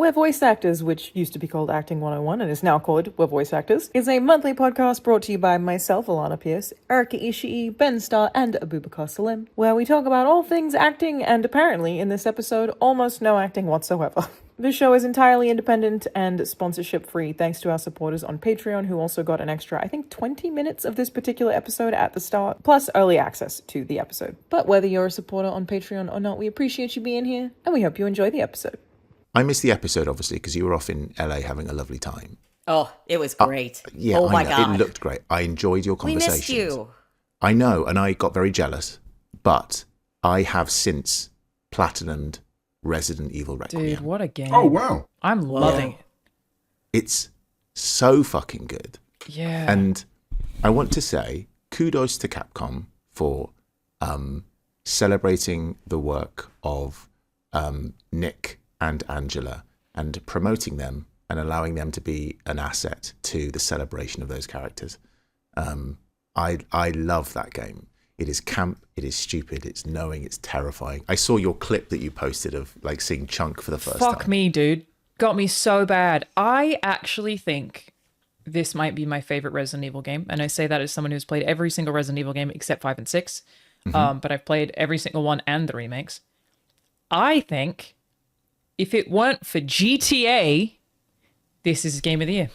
We're Voice Actors, which used to be called Acting 101 and is now called We're Voice Actors, is a monthly podcast brought to you by myself, ALANAH Pierce, Erika Ishii, Ben Starr, and Abubakar Salim, where we talk about all things acting and apparently, in this episode, almost no acting whatsoever. The show is entirely independent and sponsorship-free thanks to our supporters on Patreon, who also got an extra, I think, 20 minutes of this particular episode at the start, plus early access to the episode. But whether you're a supporter on Patreon or not, we appreciate you being here, and we hope you enjoy the episode. I missed the episode, obviously, because you were off in LA having a lovely time. Oh, it was great. Yeah, oh my know. God. It looked great. I enjoyed your conversations. We missed you. I know, and I got very jealous, but I have since platinumed Resident Evil Requiem. Dude, what a game. Oh, wow. I'm loving it. It's so fucking good. Yeah. And I want to say kudos to Capcom for celebrating the work of Nick and Angela and promoting them and allowing them to be an asset to the celebration of those characters. I love that game. It is camp, it is stupid, it's knowing, it's terrifying. I saw your clip that you posted of like seeing Chunk for the first time. Fuck me, dude. Got me so bad. I actually think this might be my favorite Resident Evil game. And I say that as someone who's played every single Resident Evil game except 5 and 6. But I've played every single one and the remakes. I think if it weren't for GTA, this is Game of the Year.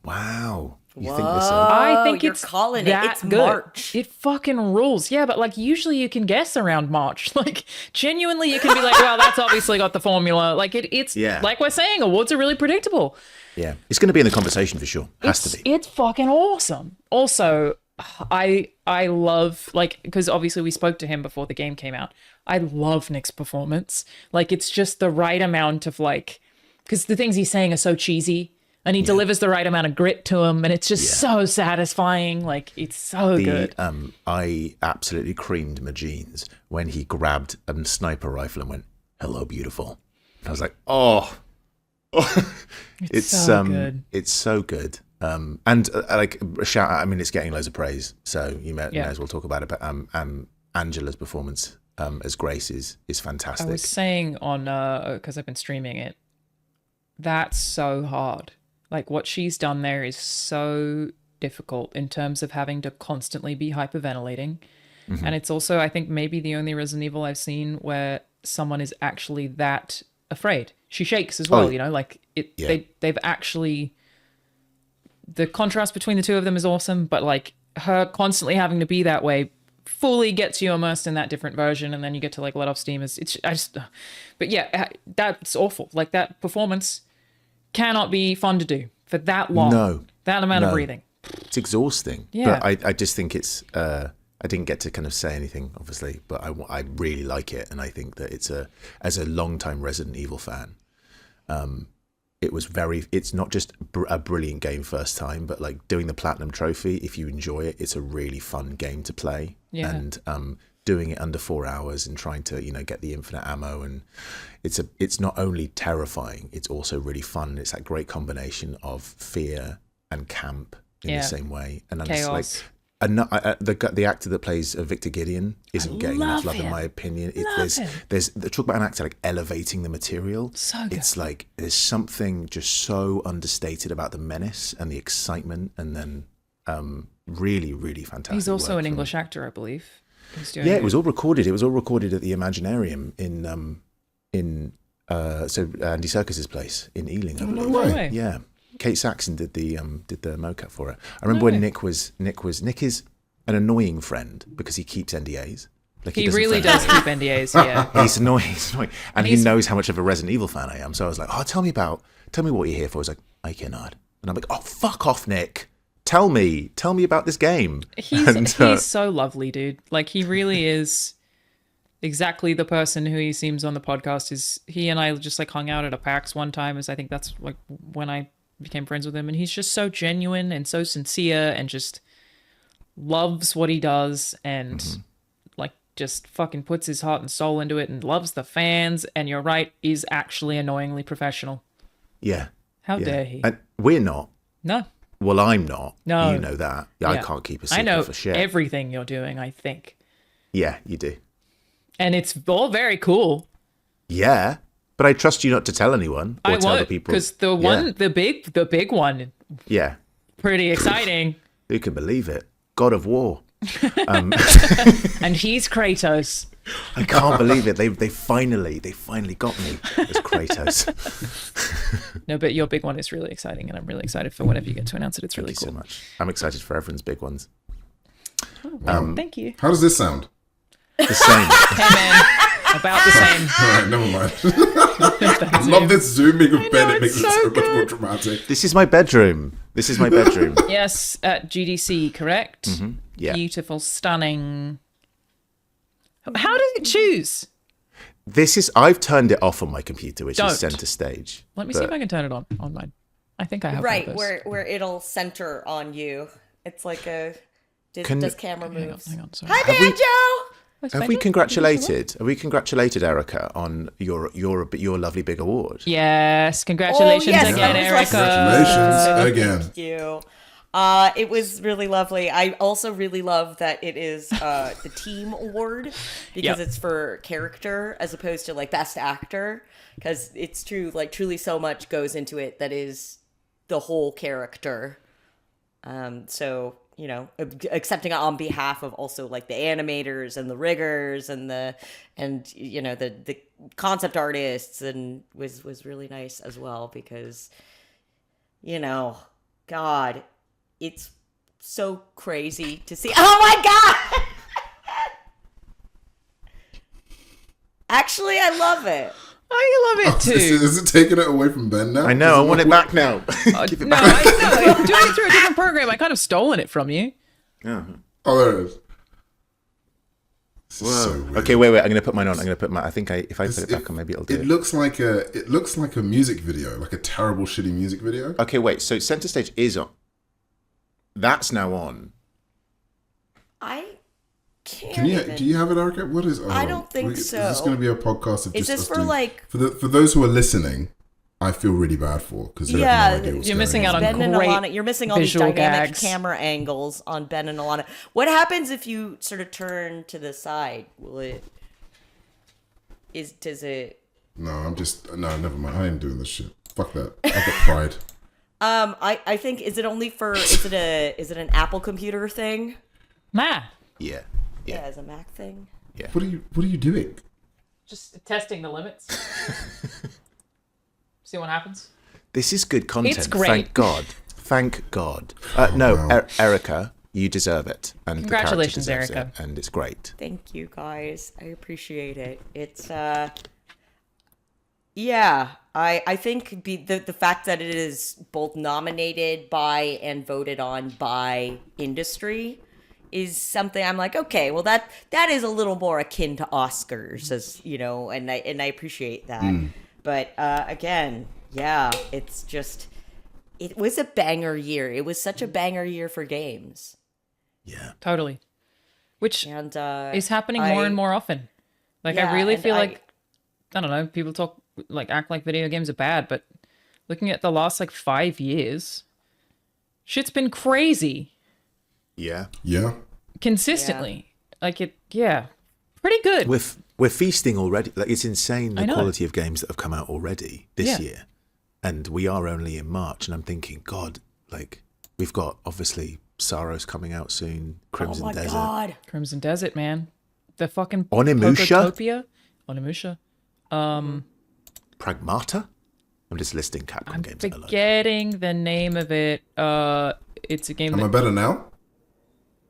Wow. You Whoa, think this? I think you're it's calling that it. It's good. March. It fucking rules. Yeah, but like usually you can guess around March. Like genuinely you can be like, well, that's obviously got the formula. Like it's like we're saying, awards are really predictable. Yeah. It's going to be in the conversation for sure. Has to be. It's fucking awesome. Also, I love, like, because obviously we spoke to him before the game came out. I love Nick's performance. Like it's just the right amount of like, because the things he's saying are so cheesy. And he delivers the right amount of grit to him, and it's just so satisfying. Like, it's so good. I absolutely creamed my jeans when he grabbed a sniper rifle and went, "Hello, beautiful." And I was like, "Oh, it's so good. It's so good." And like a shout out. I mean, it's getting loads of praise, so you may as well talk about it. But Angela's performance as Grace is fantastic. I was saying on because I've been streaming it. That's so hard. Like what she's done there is so difficult in terms of having to constantly be hyperventilating. Mm-hmm. And it's also, I think, maybe the only Resident Evil I've seen where someone is actually that afraid. She shakes as well, you know, like they've actually, the contrast between the two of them is awesome, but like her constantly having to be that way fully gets you immersed in that different version, and then you get to like let off steam. But yeah, that's awful. Like that performance cannot be fun to do for that long. No. That amount of breathing. It's exhausting. Yeah. But I just think it's, I didn't get to kind of say anything, obviously, but I really like it. And I think that as a long-time Resident Evil fan, it's not just a brilliant game first time, but like doing the Platinum Trophy, if you enjoy it, it's a really fun game to play. Yeah. And doing it under 4 hours and trying to, get the infinite ammo, and it's not only terrifying, it's also really fun. It's that great combination of fear and camp in the same way. And I'm just like, the actor that plays Victor Gideon isn't getting enough love, in my opinion. There's talk about an actor like elevating the material. So good. It's like there's something just so understated about the menace and the excitement, and then really, really fantastic. He's also an English actor, I believe. It was all recorded. It was all recorded at the Imaginarium in Andy Serkis's place in Ealing. No way. Yeah. Kate Saxon did the mocap for it. I remember when Nick is an annoying friend because he keeps NDAs. Like he really does keep NDAs. Yeah, he's annoying, and he knows how much of a Resident Evil fan I am. So I was like, "Oh, tell me what you're here for." He's like, "I cannot," and I'm like, "Oh, fuck off, Nick. Tell me about this game." He's so lovely, dude. Like he really is exactly the person who he seems on the podcast. Is he and I just like hung out at a PAX one time? I think that's like when I became friends with him, and he's just so genuine and so sincere and just loves what he does and like just fucking puts his heart and soul into it and loves the fans. And you're right, is actually annoyingly professional. Yeah. How dare he? And we're not. No. Well, I'm not. No. You know that. I can't keep a secret I know for shit. everything you're doing, I think. Yeah, you do. And it's all very cool. Yeah. But I trust you not to tell anyone or I tell the won't, people. because the big one, Yeah. pretty exciting. Who can believe it? God of War. And he's Kratos. I can't believe it. They finally got me as Kratos. No, but your big one is really exciting, and I'm really excited for whenever you get to announce it. It's really Thank you cool. so much. I'm excited for everyone's big ones. Thank you. How does this sound? The same. Hey man, about the same. All right, never mind. I love this zooming of Ben. It makes it so much more dramatic. This is my bedroom. Yes, at GDC, correct? Yeah. Beautiful, stunning. How does it choose? I've turned it off on my computer, which Don't. is center stage. Let me see if I can turn it on mine. I think I have Right, one of those. where it'll center on you. It's like a does camera moves. Hang on, sorry. Hi, Banjo. Have we congratulated Erika on your lovely big award? Yes, congratulations yes, again, that was Erica. Congratulations again. Thank you. It was really lovely. I also really love that it is the team award because Yep. it's for character as opposed to like best actor. Because it's true, like truly so much goes into it that is the whole character. So you know, accepting it on behalf of also like the animators and the riggers and the concept artists and was really nice as well because, you know, God, it's so crazy to see. Oh my God! Actually, I love it. I love it too. Is it taking it away from Ben now? I know. I want it back now. Give it No, back. I know. Doing it through a different program, I kind of stolen it from you. Yeah. Oh, there it is. This is Whoa. so weird. Okay, wait. I'm going to put mine on. I think if I put it back on, maybe it'll do It looks like a music video, like a terrible, shitty music video. Okay, wait. So center stage is on. That's now on. I can't. Can you? even. Do you have it, Erica? What is? I don't think so. Is this going to be a podcast of Is just this us for doing- like? for those who are listening? I feel really bad for because they Yeah, have no idea what's you're going missing out on Ben and great Alana, you're missing all these visual dynamic gags. camera angles on Ben and Alana. What happens if you sort of turn to the side? Does it? No, never mind. I ain't doing this shit. Fuck that. I've got pride. I think is it an Apple computer thing? Nah. Yeah. Yeah, is a Mac thing. What are you doing? Just testing the limits. See what happens. This is good content. It's great. Thank God. Thank God. Erica, you deserve it. And Congratulations, the character deserves Erica. it, and it's great. Thank you guys. I appreciate it. It's yeah. I think the fact that it is both nominated by and voted on by industry is something I'm like, okay, well that is a little more akin to Oscars, as you know, and I appreciate that. But again, yeah, it was a banger year. It was such a banger year for games. Yeah. Totally. Which And is happening more and more often. Like, Yeah, I really and feel like, I don't know, people act like video games are bad, but looking at the last, 5 years, shit's been crazy. Yeah. Yeah. Consistently. Pretty good. We're feasting already. Like, it's insane the I know. quality of games that have come out already this Yeah. year. And we are only in March, and I'm thinking, God, we've got obviously Saros coming out soon, Crimson oh my Desert. God. Crimson Desert, man. The fucking Onimusha? Pokotopia? Onimusha. Pragmata? I'm just listing Capcom I'm games. that I like. forgetting the name of it. It's a game Am I that... better now?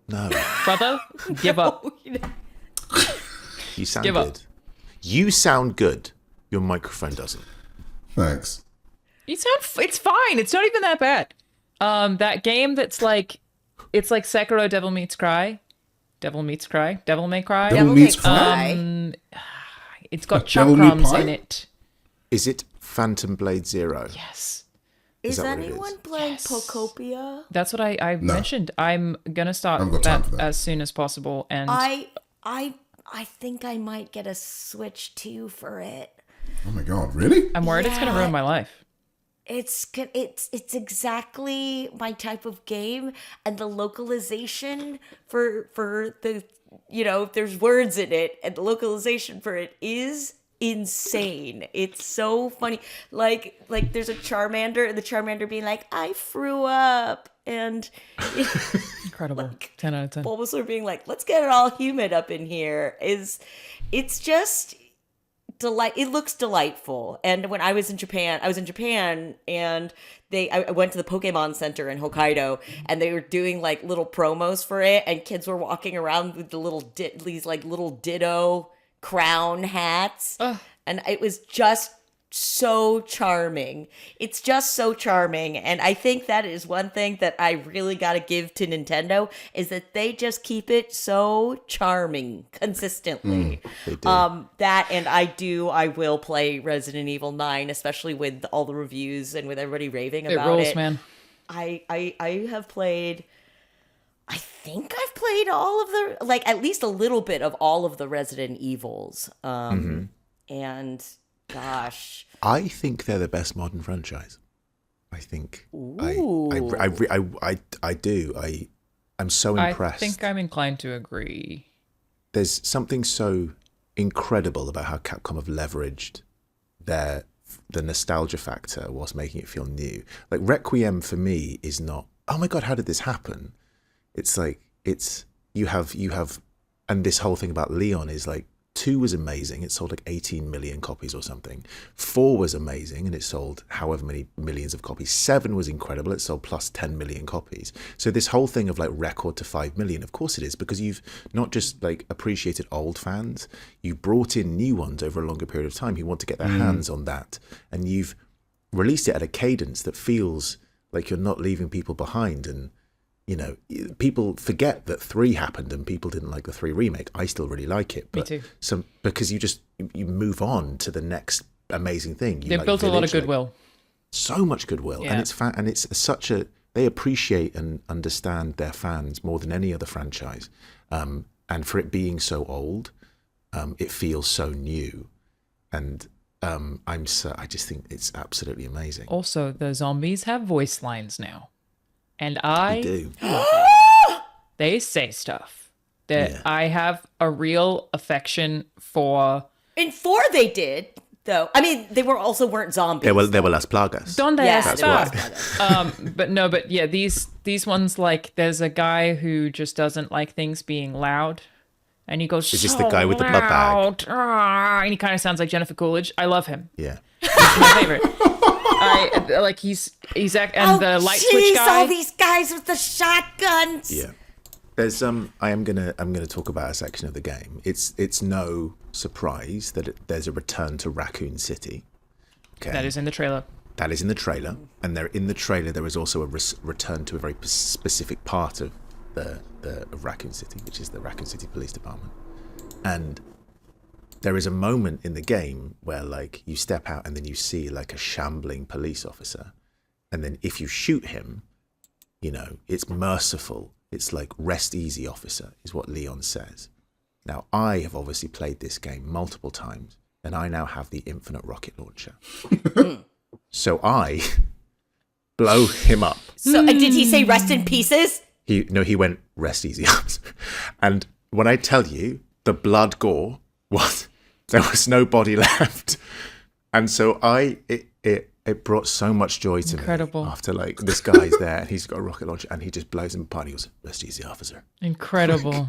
No, Brother, give up. you sound Give up. good. You sound good. Your microphone doesn't. Thanks. It's fine. It's not even that bad. That game that's it's like Sekiro Devil May Cry. Devil May Cry. Devil May Meets Cry. It's got Like Devil May chakrams Pie? in it. Is it Phantom Blade Zero? Yes. Is that what it anyone is? playing Yes. Pokopia? That's what I mentioned. I'm gonna start I've got time that for that. as soon as possible. And I think I might get a Switch 2 for it. Oh my God, really? I'm worried it's gonna ruin my life. It's exactly my type of game, and the localization for the, you know, there's words in it, and the localization for it is insane. It's so funny. Like there's a Charmander, and the Charmander being like, I threw up. And Incredible. 10 out of 10. Bulbasaur being like, let's get it all humid up in here. It's just it looks delightful. And when I was in Japan and I went to the Pokemon Center in Hokkaido, and they were doing like little promos for it, and kids were walking around with the these like little Ditto crown hats. And it was just so charming. It's just so charming. And I think that is one thing that I really got to give to Nintendo, is that they just keep it so charming consistently. They do. That, and I will play Resident Evil 9, especially with all the reviews and with everybody raving about it. It rolls, man. I have played, I think I've played all of the, like, at least a little bit of all of the Resident Evils. And gosh, I think they're the best modern franchise. I think. Ooh. I do. I'm so impressed. I think I'm inclined to agree. There's something so incredible about how Capcom have leveraged the nostalgia factor whilst making it feel new. Like Requiem for me is not, oh my God, how did this happen? It's like, you have, and this whole thing about Leon is like, 2 was amazing. It sold like 18 million copies or something. 4 was amazing, and it sold however many millions of copies. 7 was incredible. It sold plus 10 million copies. So this whole thing of like record to 5 million, of course it is, because you've not just like appreciated old fans, you brought in new ones over a longer period of time who want to get their hands on that. And you've released it at a cadence that feels like you're not leaving people behind. And you know, people forget that 3 happened and people didn't like the 3 remake. I still really like it. But Me too. Because you move on to the next amazing thing. They've built a lot of goodwill. So much goodwill. Yeah. And it's such a, they appreciate and understand their fans more than any other franchise. And for it being so old, it feels so new. And I just think it's absolutely amazing. Also, the zombies have voice lines now. And They I do. they say stuff that Yeah. I have a real affection for. in 4 they did, though. I mean, they weren't zombies. They were Las Plagas. Donde Yeah, está? But yeah, these ones, like, there's a guy who just doesn't like things being loud, and he goes, Is this the guy with the blood bag? And he kind of sounds like Jennifer Coolidge. I love him. Yeah. He's my favorite. I like he's and the light switch guy. All these guys with the shotguns. Yeah. There's I'm gonna talk about a section of the game. It's no surprise that there's a return to Raccoon City. Okay. That is in the trailer. That is in the trailer, and in the trailer there is also a return to a very specific part of of Raccoon City, which is the Raccoon City Police Department. And there is a moment in the game where like you step out and then you see like a shambling police officer, and then if you shoot him, you know, it's merciful. It's like rest easy, officer, is what Leon says. Now, I have obviously played this game multiple times, and I now have the infinite rocket launcher. So I blow him up. So did he say rest in pieces? He went rest easy, officer. And when I tell you the blood gore, there was no body left. And so it brought so much joy to Incredible. me after like this guy's there and he's got a rocket launcher and he just blows him apart and he goes, rest easy, officer. Incredible.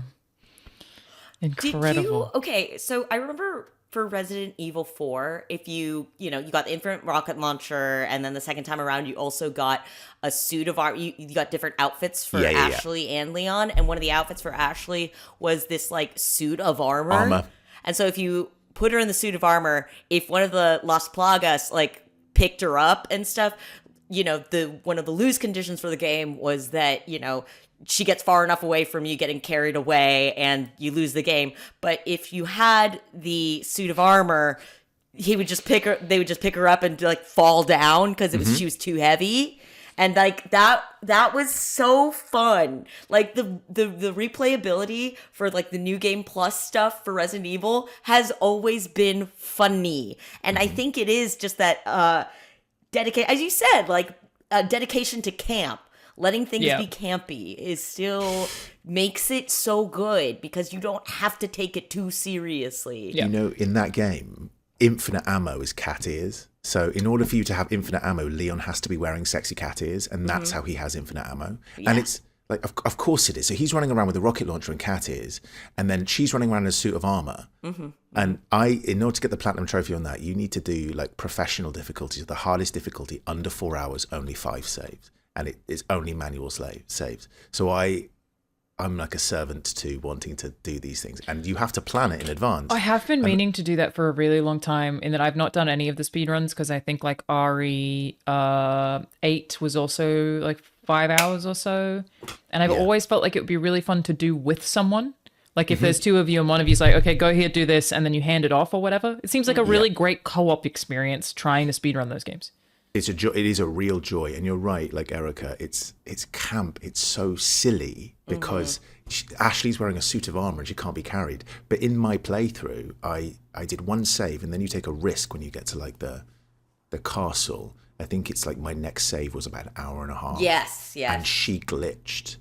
Incredible. Okay, so I remember for Resident Evil 4, if you got the infinite rocket launcher, and then the second time around you also got a suit of armor. You got different outfits for Ashley and Leon, and one of the outfits for Ashley was this like suit of armor. And so if you put her in the suit of armor, if one of the Las Plagas like picked her up and stuff, you know, one of the lose conditions for the game was that, you know, she gets far enough away from you getting carried away and you lose the game. But if you had the suit of armor, they would just pick her up and like fall down because she was too heavy. And like that was so fun. Like the replayability for like the new game plus stuff for Resident Evil has always been funny. And I think it is just that dedication, as you said, like dedication to camp. Letting things be campy is still makes it so good because you don't have to take it too seriously. You know, in that game, infinite ammo is cat ears. So in order for you to have infinite ammo, Leon has to be wearing sexy cat ears, and that's how he has infinite ammo. Yeah. And it's like, of course it is. So he's running around with a rocket launcher and cat ears, and then she's running around in a suit of armor. And in order to get the platinum trophy on that, you need to do like professional difficulties, the hardest difficulty, under 4 hours, only 5 saves, and it's only manual saves. So I'm like a servant to wanting to do these things, and you have to plan it in advance. I have been meaning to do that for a really long time, in that I've not done any of the speedruns, because I think like RE8 was also like 5 hours or so. And I've always felt like it would be really fun to do with someone. Like if there's 2 of you and one of you's like, okay, go here, do this, and then you hand it off or whatever. It seems like a really great co-op experience trying to speedrun those games. It's a joy. It is a real joy, and you're right, like Erika. It's camp. It's so silly because Ashley's wearing a suit of armor and she can't be carried. But in my playthrough, I did 1 save, and then you take a risk when you get to like the castle. I think it's like my next save was about an hour and a half. Yes. And she glitched,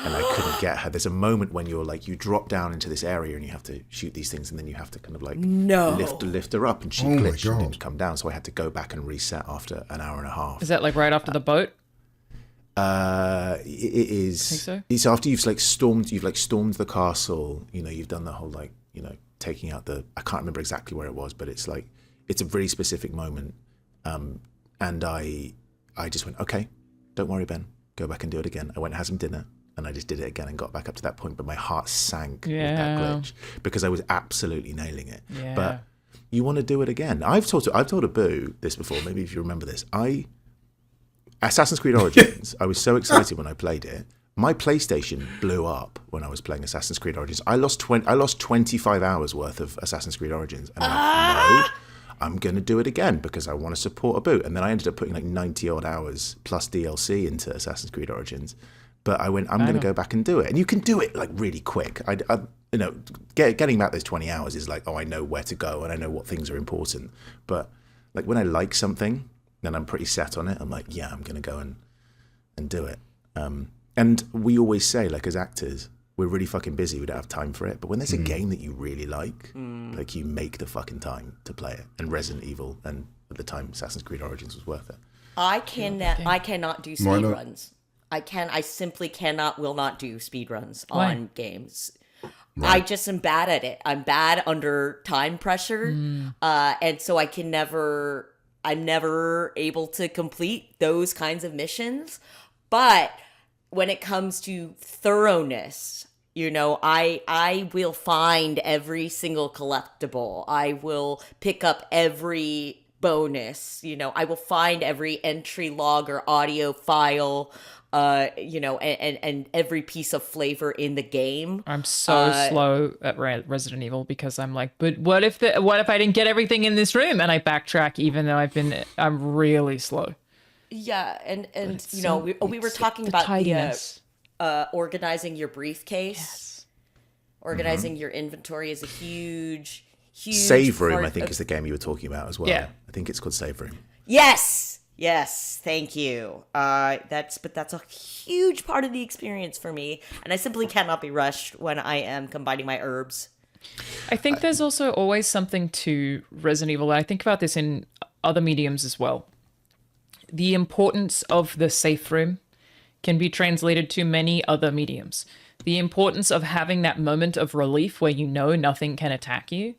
and I couldn't get her. There's a moment when you're like, you drop down into this area and you have to shoot these things, and then you have to kind of like lift her up, and she glitched and didn't come down. So I had to go back and reset after an hour and a half. Is that like right after the boat? It is. Think so? It's after you've stormed the castle. You know, you've done the whole like, you know, taking out the. I can't remember exactly where it was, but it's like it's a very specific moment. And I just went, okay, don't worry, Ben, go back and do it again. I went and had some dinner, and I just did it again and got back up to that point. But my heart sank with that glitch because I was absolutely nailing it. Yeah. But you want to do it again. I've told Abu this before. Maybe if you remember this, Assassin's Creed Origins. I was so excited when I played it. My PlayStation blew up when I was playing Assassin's Creed Origins. I lost 25 hours worth of Assassin's Creed Origins, and I'm like, no, I'm going to do it again because I want to support Abu. And then I ended up putting like 90 odd hours plus DLC into Assassin's Creed Origins. But I went, I'm going to go back and do it. And you can do it like really quick. You know, getting back those 20 hours is like, oh, I know where to go and I know what things are important. But like when I like something, then I'm pretty set on it. I'm like, yeah, I'm going to go and do it. And we always say, like as actors, we're really fucking busy. We don't have time for it. But when there's a game that you really like you make the fucking time to play it. And Resident Evil, and at the time, Assassin's Creed Origins was worth it. I cannot do speedruns. I simply will not do speedruns on games. Right. I just am bad at it. I'm bad under time pressure. And so I'm never able to complete those kinds of missions. But when it comes to thoroughness, you know, I will find every single collectible. I will pick up every bonus. You know, I will find every entry log or audio file, you know, and every piece of flavor in the game. I'm so slow at Resident Evil because I'm like, but what if I didn't get everything in this room? And I backtrack even though I'm really slow. Yeah, and you know, we were talking about the organizing your briefcase. Yes. Organizing your inventory is a huge Save Room, I think, is the game you were talking about as well. Yeah. I think it's called Save Room. Yes, thank you. That's a huge part of the experience for me, and I simply cannot be rushed when I am combining my herbs. I think there's also always something to Resident Evil. I think about this in other mediums as well. The importance of the safe room can be translated to many other mediums. The importance of having that moment of relief where you know nothing can attack you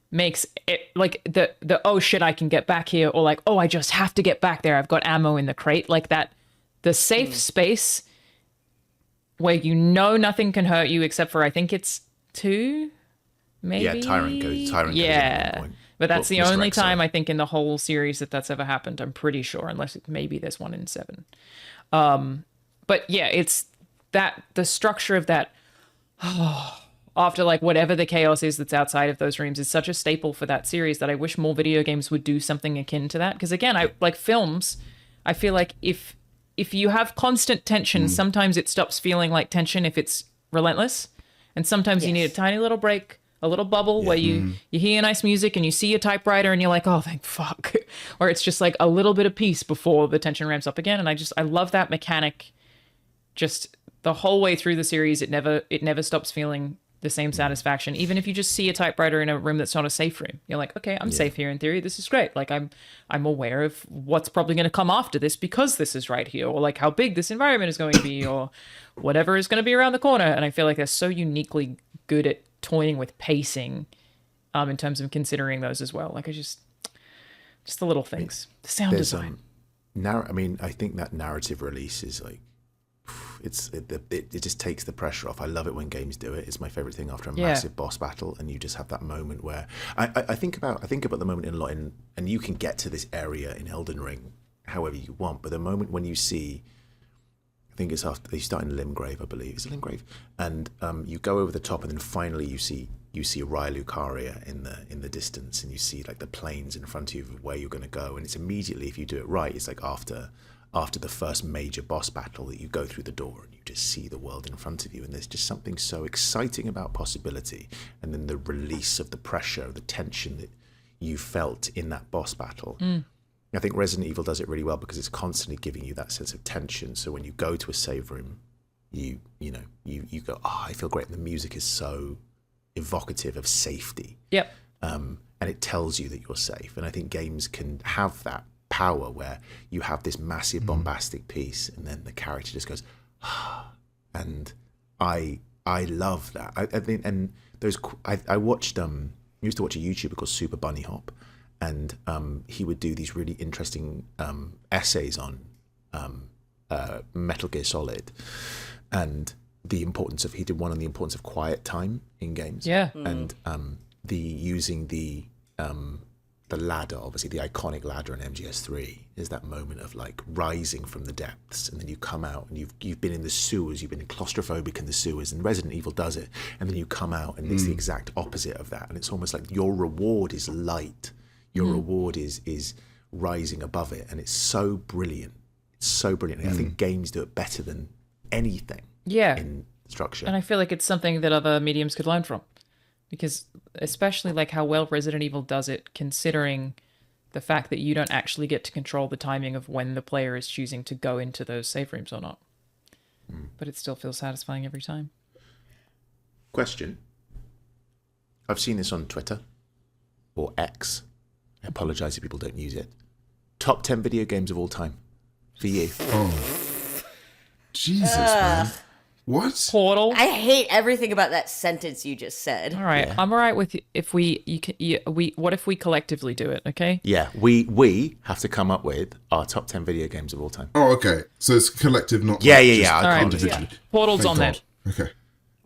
makes it like the oh shit, I can get back here, or like, oh, I just have to get back there, I've got ammo in the crate, like that. The safe space where you know nothing can hurt you except for, I think it's 2, maybe. Yeah, Tyrant goes in at one point. But that's the only time I think in the whole series that's ever happened. I'm pretty sure, unless maybe there's one in 7. But yeah, it's that the structure of that. After like whatever the chaos is that's outside of those rooms is such a staple for that series that I wish more video games would do something akin to that. Because again, I like films. I feel like if you have constant tension, sometimes it stops feeling like tension if it's relentless, and sometimes you need a tiny little break. A little bubble where you hear nice music and you see a typewriter and you're like, oh, thank fuck. Or it's just like a little bit of peace before the tension ramps up again. And I love that mechanic. Just the whole way through the series, it never stops feeling the same satisfaction. Even if you just see a typewriter in a room that's not a safe room, you're like, okay, I'm safe here in theory. This is great. Like I'm aware of what's probably going to come after this because this is right here, or like how big this environment is going to be, or whatever is going to be around the corner. And I feel like they're so uniquely good at toying with pacing, in terms of considering those as well. Like just the little things, the sound design. I think that narrative release is like, it just takes the pressure off. I love it when games do it. It's my favorite thing after a massive boss battle, and you just have that moment where I think about the moment in a lot, and you can get to this area in Elden Ring however you want, but the moment when you see, I think it's after you start in Limgrave, I believe. Is it Limgrave? And you go over the top, and then finally you see Raya Lucaria in the distance, and you see like the plains in front of you of where you're going to go, and it's immediately, if you do it right, it's like after the first major boss battle that you go through the door and you just see the world in front of you, and there's just something so exciting about possibility, and then the release of the pressure, the tension that you felt in that boss battle. I think Resident Evil does it really well because it's constantly giving you that sense of tension. So when you go to a save room, you go, I feel great, and the music is so evocative of safety. Yep. And it tells you that you're safe. And I think games can have that power where you have this massive bombastic piece, and then the character just goes, and I love that. I think, and I watched used to watch a YouTuber called Super Bunny Hop, and he would do these really interesting essays on Metal Gear Solid, and he did one on the importance of quiet time in games. And using the ladder, obviously the iconic ladder in MGS3 is that moment of like rising from the depths, and then you come out and you've been in the sewers, you've been claustrophobic in the sewers, and Resident Evil does it, and then you come out and it's the exact opposite of that, and it's almost like your reward is light, your reward is rising above it, and it's so brilliant. And I think games do it better than anything in structure, and I feel like it's something that other mediums could learn from. Because especially like how well Resident Evil does it, considering the fact that you don't actually get to control the timing of when the player is choosing to go into those save rooms or not. But it still feels satisfying every time. Question. I've seen this on Twitter, or X. I apologize if people don't use it. Top 10 video games of all time for you. Oh. Jesus, man. What? Portal. I hate everything about that sentence you just said. All right, I'm all right with if we what if we collectively do it? Okay. Yeah, we have to come up with our top 10 video games of all time. Oh, okay. So it's collective, not Yeah. just I can't individually. Portal's Thank on there. God. Okay.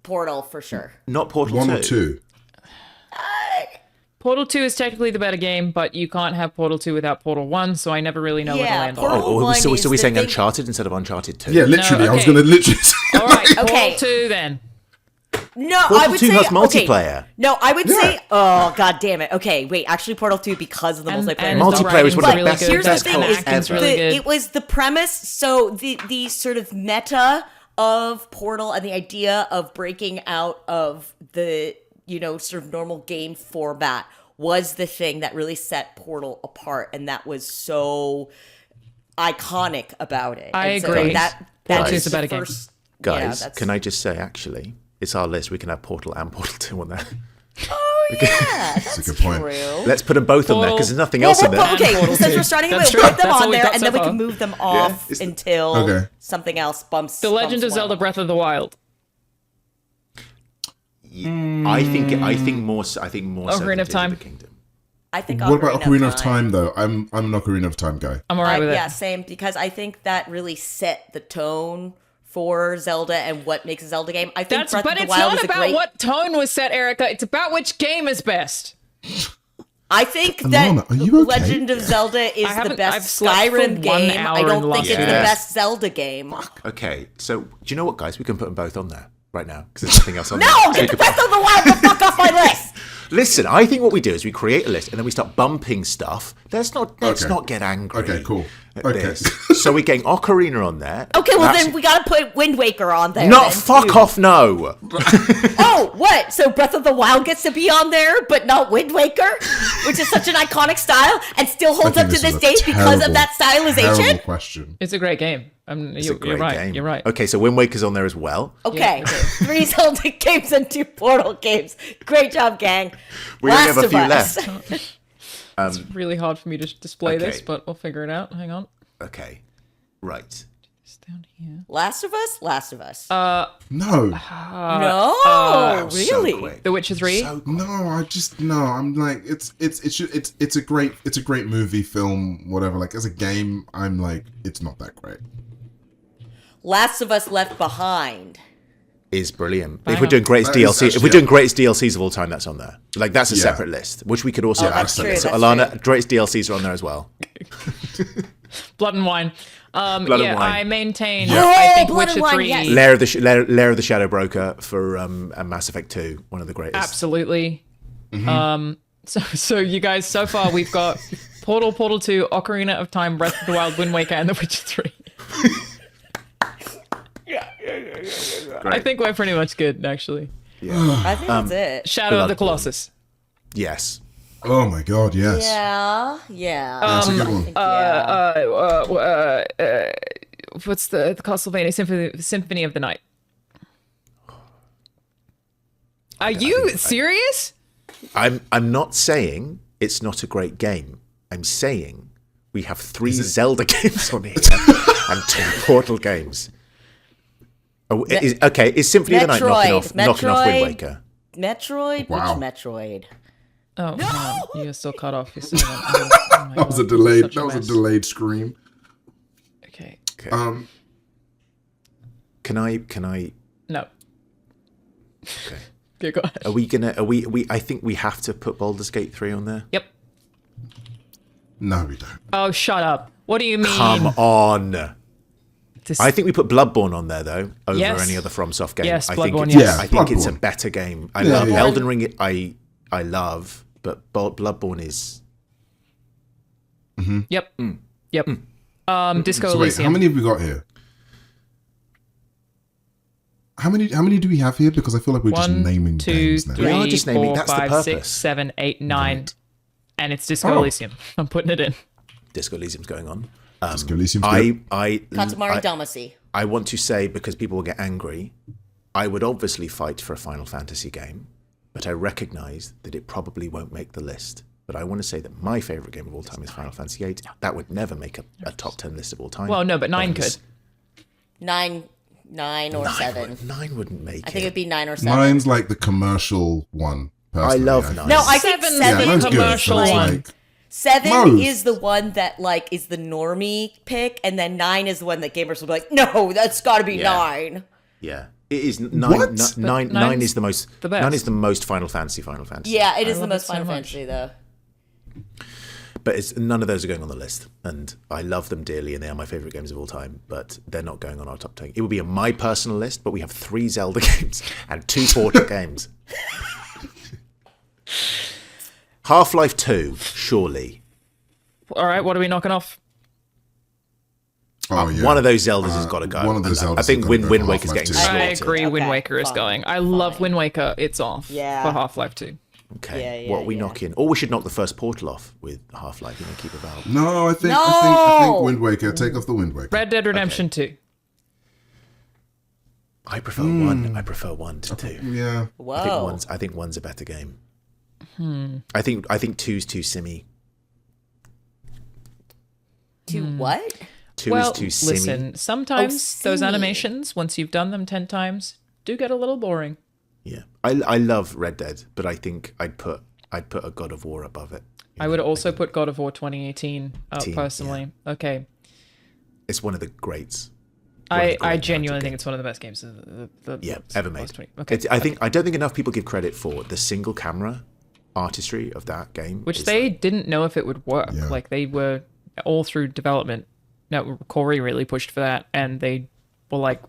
Portal for sure. Not Portal 1 2. or 2? Portal 2 is technically the better game, but you can't have Portal 2 without Portal 1, so I never really know where to land on. Portal So we're is saying the Uncharted instead of Uncharted 2? Yeah, literally. No, I was okay. going to literally say All right, Okay. Portal 2 then. No, Portal I would 2 say has multiplayer. Okay. No, I would say. Oh God damn it. Okay, wait. Actually, Portal 2 because of the multiplayer. And Multiplayer is one of the writing's best- really Here's good. the thing: is acting's really good. it was the premise. So the sort of meta of Portal and the idea of breaking out of the sort of normal game format was the thing that really set Portal apart, and that was so iconic about it. I And so agree. that Guys. is a better the game. first. Guys, can I just say, actually, it's our list. We can have Portal and Portal 2 on there. Oh yeah, that's a good point. true. Let's put them both on there because there's nothing else in there. Okay, Portal since 2. we're starting That's with true. put them That's all on we've there, got and so then we far. can move them off it's the- until Okay. something else bumps. The Legend of bumps Zelda one Breath of the Wild. I think more so than Ocarina of Tears Time. the Kingdom. I think. What about Ocarina of Time, though? I'm an Ocarina of Time guy. I'm all right with it. Yeah, same. Because I think that really set the tone for Zelda and what makes a Zelda game. I think Breath But of the it's Wild not is a about great. what tone was set, Erica. It's about which game is best. I think Alana, that are you okay? Legend of Zelda is the I've best slept for Skyrim 1 game. hour I in don't the think last it's the few days. best Zelda game. Okay, so do you know what, guys? We can put them both on there right now because there's nothing else on there. No, get the Breath of the Wild the fuck off my list. Listen, I think what we do is we create a list and then we start bumping stuff. Let's not Okay. get angry. Okay, cool. Okay. this. So we're getting Ocarina on there. Okay, well That's- then we gotta put Wind Waker on there. Not then, fuck too. off, no. Oh, what? So Breath of the Wild gets to be on there, but not Wind Waker, which is such an iconic style and still holds up to this day because of that Terrible stylization. question. It's a great game. It's a You're great right. game. You're right. Okay, so Wind Waker's on there as well. Okay, Yeah, okay. 3 Zelda games and 2 Portal games. Great job, gang. We only have a Last few of Us. left. It's really hard for me to display this, okay. but we'll figure it out. Hang on. Okay, right. It's down here. Last of Us? Last of Us. No. no, That was so really? quick. The Witcher 3? So No, I'm like it's a great movie, film, whatever. Like as a game, I'm like it's not that great. Last of Us Left Behind. is brilliant. Bang If we're on. doing greatest That is DLC, if actually we're doing greatest DLCs of all time, that's on there. Like that's a Yeah. separate list, which we could also Oh, add. that's to true, this. So that's Alana, greatest DLCs are on there as well. Blood and Wine. and Yeah, Wine. I maintain. Yeah. I think Blood and Witcher Wine, 3. yes. Lair of the Shadow Broker for Mass Effect 2, one of the greatest. Absolutely. So you guys, so far we've got Portal, Portal 2, Ocarina of Time, Breath of the Wild, Wind Waker, and The Witcher 3. I think we're pretty much good, actually. I think that's it. Shadow of the Bloodborne. Colossus. Yes. Oh my god, yes. Yeah. That's a good one. What's the Castlevania Symphony of the Night? Are you serious? I'm not saying it's not a great game. I'm saying we have 3 Zelda games on here and 2 Portal games. Oh, is Symphony of the Night knocking off Wind Waker? Metroid? Wow. Which Metroid? Oh, no. You're still cut off. You're still That was a delayed scream. Okay. Okay. Um, Can I? No. Okay. Okay, go ahead. Are we gonna? Are we? I think we have to put Baldur's Gate 3 on there. Yep. no, we don't. Oh, shut up. What do you mean? Come on. This- I think we put Bloodborne on there though, over Yes. any other FromSoft game. Yes, I think Bloodborne, it's, yes. I think it's a Bloodborne. better game. I Yeah, love yeah. Elden Ring. I love, but Bloodborne is. Yep. Yep. Disco So wait, Elysium. how many have we got here? How many do we have here? Because I feel like we're just 1, naming 2, games now. 3, We are just naming- 4, that's the 5, purpose. 6, 7, 8, 9. And it's Disco Oh. Elysium. I'm putting it in. Disco Elysium's going on. Disco Elysium's good. Katamari Damacy. I want to say, because people will get angry, I would obviously fight for a Final Fantasy game, but I recognise that it probably won't make the list. But I want to say that my favourite game of all time is Final Fantasy VIII. That would never make a top 10 list of all time. Well, no, but 9 could. 9 or 7. 9 wouldn't make I think it. it'd be 9 or 7. Nine's like the commercial one. Personally, love think. nine. No, I think Seven's Yeah, 7. nine's good. commercial but it's one. like, 7 Most. is the one that like is the normie pick, and then 9 is the one that gamers will be like, no, that's got to be Yeah. 9. Yeah. It is What? nine nine's is the most the best. 9 is the most Final Fantasy. Yeah, it is the love most it so Final much. Fantasy though. But none of those are going on the list, and I love them dearly, and they are my favourite games of all time. But they're not going on our top 10. It would be on my personal list, but we have 3 Zelda games and 2 Portal games. Half-Life 2, surely. All right, what are we knocking off? oh yeah, One of those Zeldas has got to go. One of those Zeldas I think has gotta Wind go for Waker's Half-Life getting 2. I slaughtered. agree. Wind Okay, Waker is fine, going. I love fine. Wind Waker. It's off. Yeah. For Half-Life 2. Okay, Yeah, what we yeah. knock in, or we should knock the first Portal off with Half-Life. Keep it valve. No, I think No! Wind Waker. Take off the Wind Waker. Red Dead Redemption 2. I prefer 1. I prefer 1 to 2. Yeah. Whoa. I think one's a better game. I think 2's too simmy. To what? 2 Well, is too simmy. listen, sometimes those simmy. animations, once you've done them 10 times, do get a little boring. Yeah, I love Red Dead, but I think I'd put a God of War above it. I would also put God of War 2018 Team, personally. Okay. It's one of the greats. One of the I great narrative genuinely think games. it's one of the best games of the Yeah, ever made. last 20. Okay. I don't think enough people give credit for the single camera artistry of that game, Which is they didn't know if it would work. Yeah. Like they were all through development. No, Corey really pushed for that, and they were like,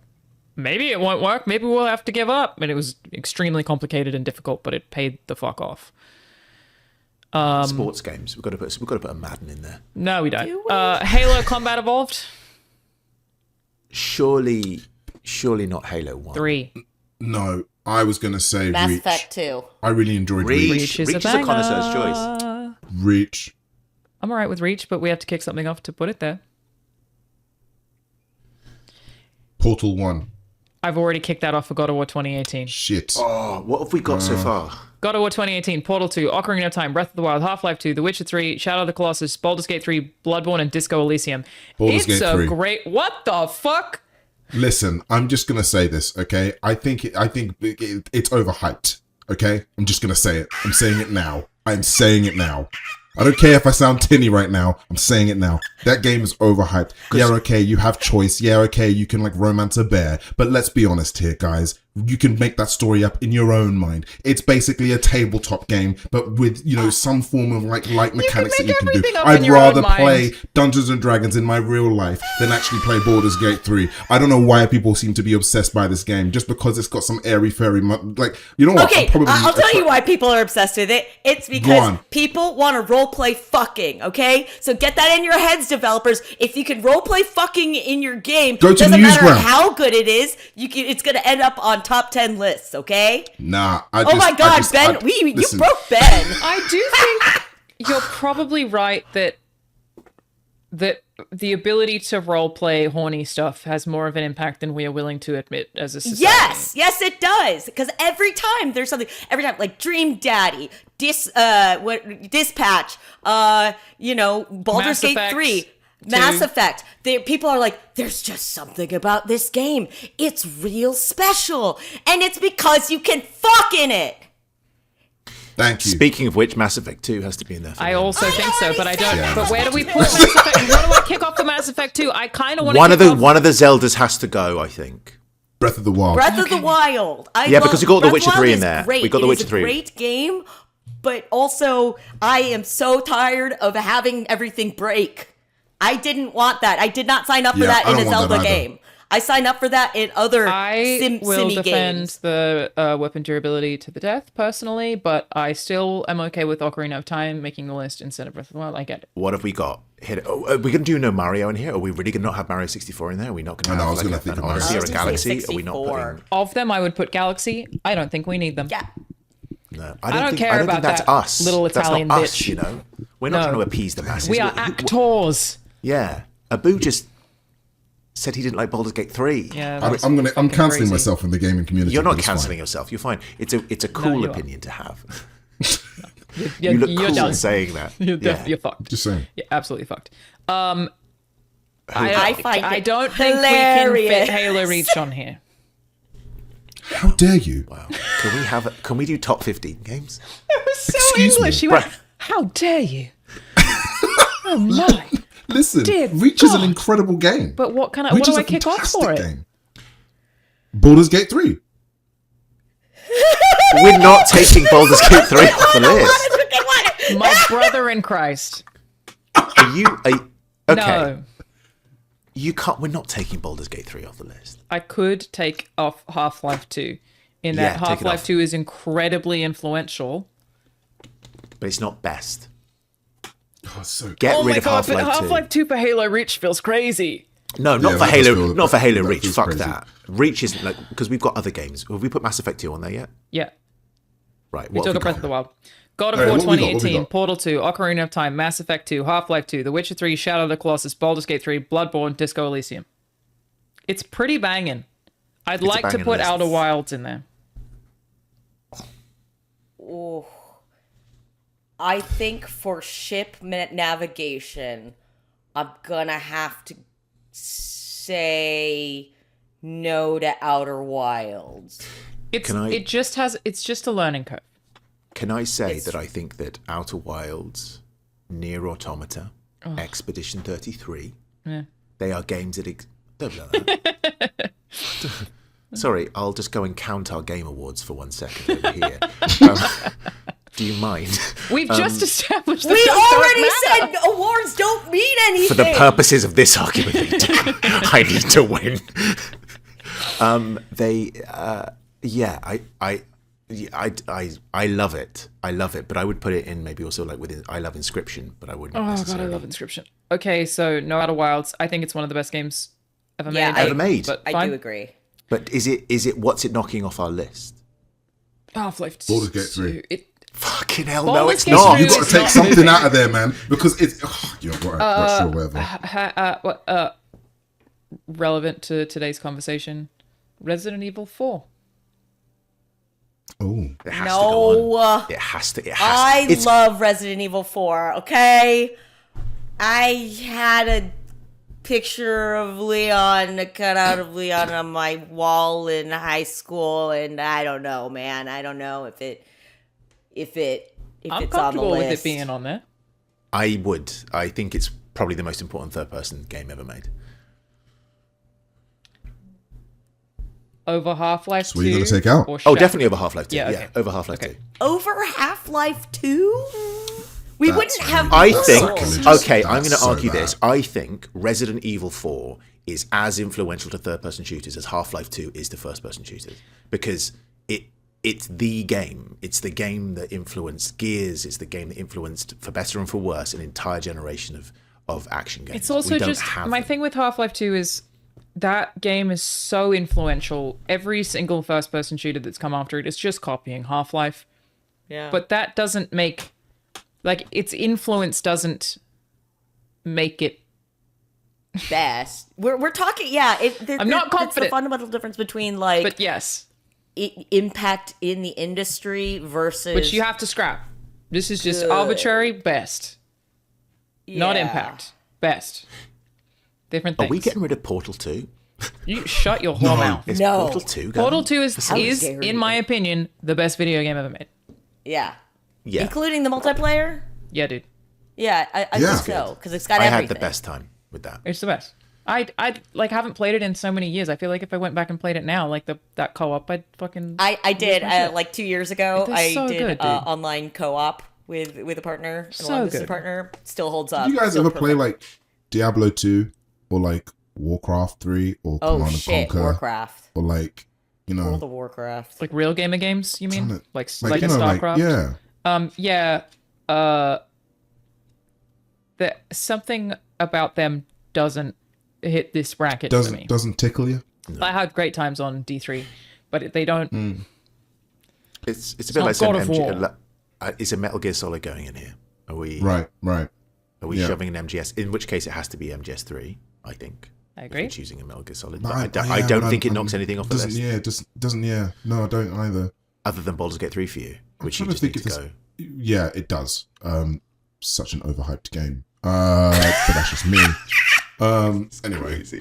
maybe it won't work. Maybe we'll have to give up. And it was extremely complicated and difficult, but it paid the fuck off. Sports games. We've got to put a Madden in there. No, we don't. Do we? Halo Combat Evolved Surely not Halo 1. 3. No, I was gonna say Mass Reach. Effect 2. I really enjoyed Reach. Reach. Reach is a a connoisseur's choice. banger. Reach. I'm alright with Reach, but we have to kick something off to put it there. Portal 1. I've already kicked that off for God of War 2018. Shit. Oh, what have we got so far? God of War 2018, Portal 2, Ocarina of Time, Breath of the Wild, Half-Life 2, The Witcher 3, Shadow of the Colossus, Baldur's Gate 3, Bloodborne, and Disco Elysium. Baldur's It's Gate a 3. great... What the fuck? Listen, I'm just gonna say this, okay? I think it's overhyped, okay? I'm just gonna say it. I'm saying it now. I'm saying it now. I don't care if I sound tinny right now. I'm saying it now. That game is overhyped. Yeah, okay, you have choice. Yeah, okay, you can like romance a bear. But let's be honest here, guys. You can make that story up in your own mind. It's basically a tabletop game, but with, you know, some form of like light mechanics that make you can do. everything up in I'd your rather own mind. play Dungeons and Dragons in my real life than actually play Baldur's Gate 3. I don't know why people seem to be obsessed by this game, just because it's got some airy fairy, like, you know what? Okay, I'll tell you why people are obsessed with it. It's Go because on. people want to roleplay fucking, okay? So get that in your heads, developers. If you can roleplay fucking in your game, Go to doesn't matter Newsground. how good it is, it's going to end up on top 10 lists, okay? Nah, Oh my god, Ben, you listen. broke Ben. I do think you're probably right that the ability to roleplay horny stuff has more of an impact than we are willing to admit as a society. Yes, it does. Because every time there's something, like Dream Daddy, Dispatch, Baldur's Mass Gate Effect 3, Mass 2. Effect. People are like, there's just something about this game. It's real special. And it's because you can fuck in it. Thank you. Speaking of which, Mass Effect 2 has to be in there. For I me. also think so, but I don't. Yeah. But where do we put Mass Effect? Where do I kick off the Mass Effect 2? I kind of want to one kick off... of the Zeldas has to go, I think. Breath of the Wild. Breath of the Wild. Because we got The Breath of Witcher Wild 3 in is there. Great. We got The It is Witcher a 3. great game, but also I am so tired of having everything break. I didn't want that. I did not sign up for Yeah, that I in a don't want that Zelda either. game. I signed up for that in other I will simmy defend games. the weapon durability to the death personally, but I still am okay with Ocarina of Time making the list instead of Breath of the Wild. I get it. What have we got? Hit it. Oh, are we going to do no Mario in here? Are we really going to not have Mario 64 in there? Are we not going to I know, I have was like gonna think an of Mario Odyssey or a 64. Galaxy? Are we not 64. putting... Of them, I would put Galaxy. I don't think we need them. Yeah. No, I don't care I don't about think that's that us. little Italian that's not us, bitch. you know? We're not No. trying to appease the masses. We are Who- actors. Yeah. Abu just said he didn't like Baldur's Gate 3. Yeah, I'm that's cancelling fucking crazy. myself in the gaming community. You're but not it's cancelling fine. yourself. You're fine. It's a cool you are. opinion to have. You're, You look you're cool done. saying that. You're, Yeah. you're fucked. Just saying. Yeah, absolutely fucked. I find I it don't think we hilarious. can fit Halo Reach on here. How dare you? Wow. Can we do top 15 games? It was so Excuse me. English. You went, how dare you? Oh my. Listen, Dear Reach is an God. incredible game. But what can I? Reach What do is I a kick off fantastic for it? game. Baldur's Gate 3. We're not taking Baldur's Gate 3 off the list. My brother in Christ. Are you... okay. No, You can't... We're not taking Baldur's Gate 3 off the list. I could take off Half-Life 2. In Yeah, that take it Half-Life off. 2 is incredibly influential. But it's not best. Oh, it's so Get Oh rid my of god, but Half-Life 2. Half-Life 2 for Halo Reach feels crazy. No, not Yeah, for that does Halo. feel- Not for Halo that Reach. feels Fuck crazy. that. Reach isn't like because we've got other games. Have we put Mass Effect 2 on there yet? Yeah, Right. we What took have a Breath of the Wild. God of Alright, War what we got, what we 2018, got? Portal 2, Ocarina of Time, Mass Effect 2, Half-Life 2, The Witcher 3, Shadow of the Colossus, Baldur's Gate 3, Bloodborne, Disco Elysium. It's pretty banging. I'd a like to banging put list. Outer Wilds in there. Oh. I think for ship navigation, I'm gonna have to say no to Outer Wilds. It's Can I- it's just a learning curve. Can I say that I think that Outer Wilds, Near Automata, Expedition 33, they are games that... Don't be like that. Sorry, I'll just go and count our game awards for 1 second over here. Do you mind? We've just established that We those don't already matter. said awards don't mean anything. For the purposes of this argument, they do. I need to win. Yeah, I love it. I love it, but I would put it in maybe also like within. I love Inscription, but I wouldn't. Oh god, I necessarily. love Inscription. Okay, so No Outer Wilds. I think it's one of the best games ever Yeah, made. Ever made. But I fine. do agree. But is it? What's it knocking off our list? Half-Life 2. Baldur's Gate 3. Fucking hell, no, Baldur's it's Gate not. 3 You got to It's take not something moving. out of there, man, because it's you know what, sure, whatever. Relevant to today's conversation, Resident Evil 4. Oh, It has to go No. on. It has to. It has I to. It's love Resident Evil 4, okay? I had a picture of Leon, a cutout of Leon on my wall in high school, and I don't know, man. I don't know if I'm it's on the comfortable with list. it being on there. I would. I think it's probably the most important third-person game ever made. Over Half-Life 2. So what are you gonna take out? or Oh, Sha- definitely over Half-Life 2. Yeah, Yeah, okay. over Half-Life Okay. 2. Over Half-Life 2? We That's wouldn't have. I That's think. sacrilegious. Okay, I'm going That's to so argue bad. this. I think Resident Evil 4 is as influential to third-person shooters as Half-Life 2 is to first-person shooters because it's the game. It's the game that influenced Gears. It's the game that influenced, for better and for worse, an entire generation of action games. It's also We don't just have my them. thing with Half-Life 2 is that game is so influential. Every single first-person shooter that's come after it is just copying Half-Life. Yeah. But that doesn't make its influence doesn't make it. best. We're talking. Yeah. I'm not It's the confident. fundamental difference between like But yes, impact in the industry versus which you have to scrap. This is just Good. arbitrary best, not Yeah. impact. Best. Different Are things. we getting rid of Portal 2? You shut your whole mouth. Is No. Portal 2 going? Portal 2 is How dare in you. my opinion, the best video game ever made. Yeah. Yeah. Including the multiplayer. Yeah, dude. Yeah, I Yeah. think so because it's got I everything. had the best time with that. It's the best. I haven't played it in so many years. I feel like if I went back and played it now, like that co-op, I'd fucking. I did my shit. like 2 years ago. It is I so did good, dude. online co-op with a partner, So a long-distance good. partner. Still holds up. do you guys Still ever play perfect. like Diablo 2 or like Warcraft 3 or Oh Command and shit, Conquer Warcraft, or like World of Warcraft. like real games. You mean Trying to- like you a know, like, StarCraft? yeah. Yeah. Something about them doesn't hit this bracket for me. Doesn't tickle you. I had great times on D3, but they don't. It's a bit not like saying God of War. is a Metal Gear Solid going in here? Are we Right. Are we yeah. shoving an MGS? In which case, it has to be MGS3. I think. I If agree. we're choosing a Metal Gear Solid, But but I- I yeah, don't but think it I'm- knocks anything off the Doesn't list. yeah, doesn't yeah. No, I don't either. Other than Baldur's Gate 3 for you, which you trying to just need think to if go. Yeah, it does. Such an overhyped game. But that's just me. Anyway, listen,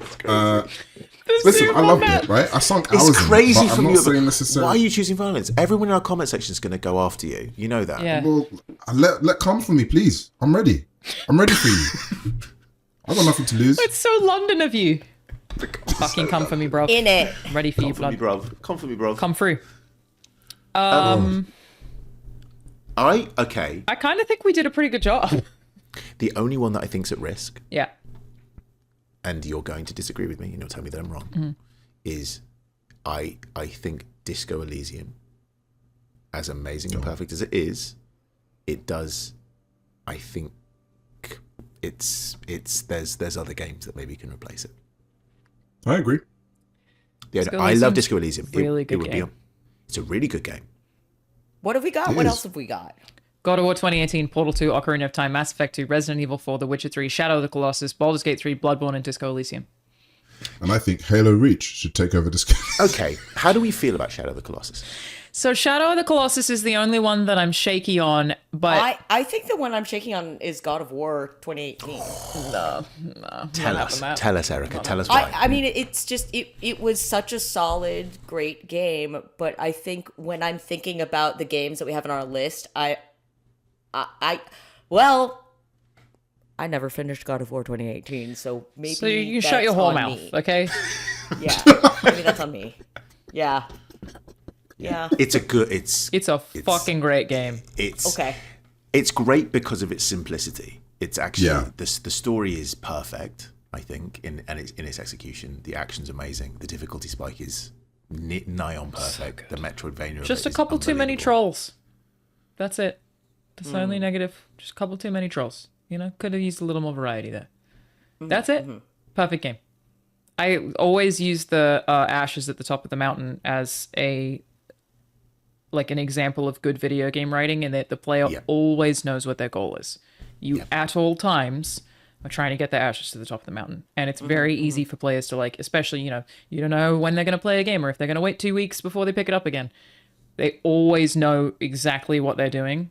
I loved it. Right, I sunk hours. It's crazy in it, but from I'm you. not saying necessarily. Why are you choosing violence? Everyone in our comment section is going to go after you. You know that. Yeah. Well, let come for me, please. I'm ready. I'm ready for you. I got nothing to lose. It's so London of you. Fucking come for me, bro. In it. I'm ready for you, Come for me, blood. bruv. Come for me, bruv. Come through. Okay. I kind of think we did a pretty good job. The only one that I think's at risk, Yeah. and you're going to disagree with me, and you'll tell me that I'm wrong, is I think Disco Elysium, as amazing and perfect as it is, it does. I think there's other games that maybe can replace it. I agree. Yeah, Disco I love Elysium's Disco Elysium. really good game. It's a really good game. What have we got? It What is. else have we got? God of War 2018, Portal 2, Ocarina of Time, Mass Effect 2, Resident Evil 4, The Witcher 3, Shadow of the Colossus, Baldur's Gate 3, Bloodborne, and Disco Elysium. And I think Halo Reach should take over this game. Okay, how do we feel about Shadow of the Colossus? So Shadow of the Colossus is the only one that I'm shaky on, but I think the one I'm shaking on is God of War 2018. Tell us, Erica. Tell us why. I mean, it's just it was such a solid, great game. But I think when I'm thinking about the games that we have on our list, I never finished God of War 2018, so maybe so you that's shut your whole on mouth, me. okay? Yeah, maybe that's on me. Yeah. It's a good. It's Fucking great game. It's Okay. It's great because of its simplicity. It's actually Yeah. the story is perfect. I think in its execution, the action's amazing. The difficulty spike is nigh on perfect. The Metroidvania. Just of a it couple is too many unbelievable. trolls. That's it. That's the only negative. Just a couple too many trolls. You know, could have used a little more variety there. That's it. Perfect game. I always use the ashes at the top of the mountain as an example of good video game writing, in that the player always knows what their goal is. You at all times are trying to get the ashes to the top of the mountain, and it's very easy for players to especially you don't know when they're going to play a game or if they're going to wait 2 weeks before they pick it up again. They always know exactly what they're doing.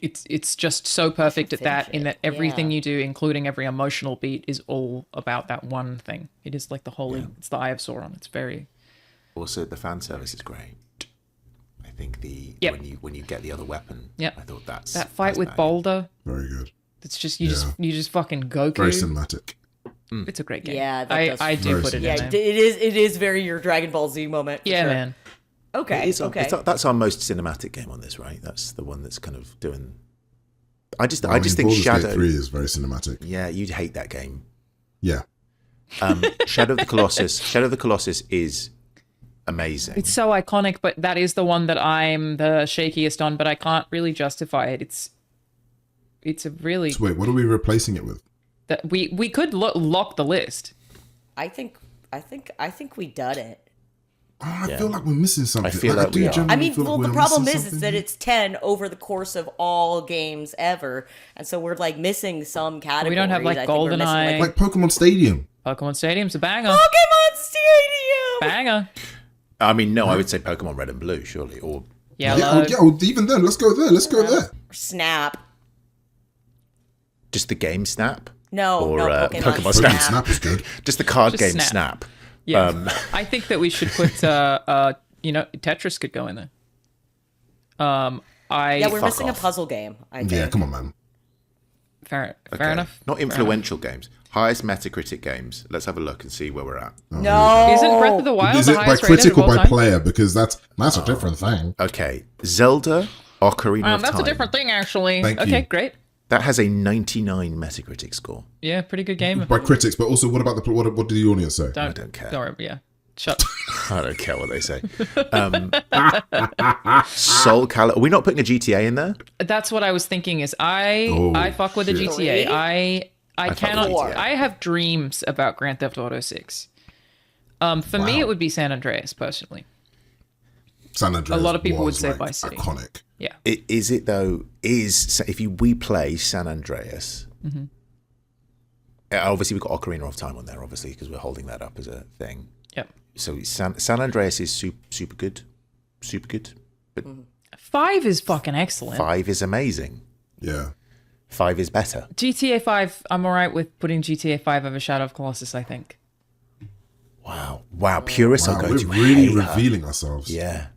It's just so perfect at that, in that everything you do, including every emotional beat, is all about that one thing. It is like the holy. It's the Eye of Sauron. It's very. Also, the fan service is great. I think when you get the other weapon. Yep. I thought that fight with Boulder. Very good. It's just you just fucking Goku. Very cinematic. It's a great game. Yeah, I do put it Yeah, in there. it is very your Dragon Ball Z moment. For Yeah, sure. man. Okay. That's our most cinematic game on this, right? That's the one that's kind of doing. I just think Baldur's Gate Shadow 3 is very cinematic. Yeah, you'd hate that game. Yeah. Shadow of the Colossus. Shadow of the Colossus is amazing. It's so iconic, but that is the one that I'm the shakiest on. But I can't really justify it. It's a really So wait, what are we replacing it with? that we could lock the list. I think we done it. Oh, I feel like we're missing something. I feel like we are. I mean, feel like well, the we're problem missing is something that here. it's 10 over the course of all games ever, and so we're missing some categories. We don't have, I think we're missing, GoldenEye. like Pokemon Stadium. Pokemon Stadium's a banger. Pokemon Stadium. Banger. I mean, no, I would say Pokemon Red and Blue, surely, or Yellow. Even then, let's go there. Let's go there. Snap. just the game Snap. No, Or, no, Pokemon Pokemon Pokemon Snap. Snap is good. Just the card Just game Snap. Snap. Yeah. I think that we should put Tetris could go in there. Yeah, we're Fuck missing off. a puzzle game. I think. Yeah, come on, man. fair Okay. enough. Not influential games. Highest Metacritic games. Let's have a look and see where we're at. No. Isn't Breath of the Wild Is the it by highest rated critic of or all by time? player? Because that's a different thing. Okay, Zelda Ocarina of That's Time. a different thing, actually. Thank Okay, you. great. That has a 99 Metacritic score. Yeah, pretty good game. By critics, but also what about what did the audience say? I don't care. Don't worry, yeah. Shut. I don't care what they say. Soul Calibur. Are we not putting a GTA in there? That's what I was thinking. Is I fuck with the shit. GTA. Three? I fuck cannot. with GTA. I have dreams about Grand Theft Auto 6. For me, it would be San Andreas personally. San Andreas. A lot of people would was, say like, Vice City. Iconic. Yeah. Is it though? We play San Andreas? Obviously, we've got Ocarina of Time on there, obviously, because we're holding that up as a thing. Yep. So San Andreas is super good, but 5 is fucking excellent. 5 is amazing. Yeah. 5 is better. GTA 5. I'm alright with putting GTA 5 over Shadow of Colossus. I think. Wow, purists Wow, are going we're to really hate her. revealing ourselves. Yeah,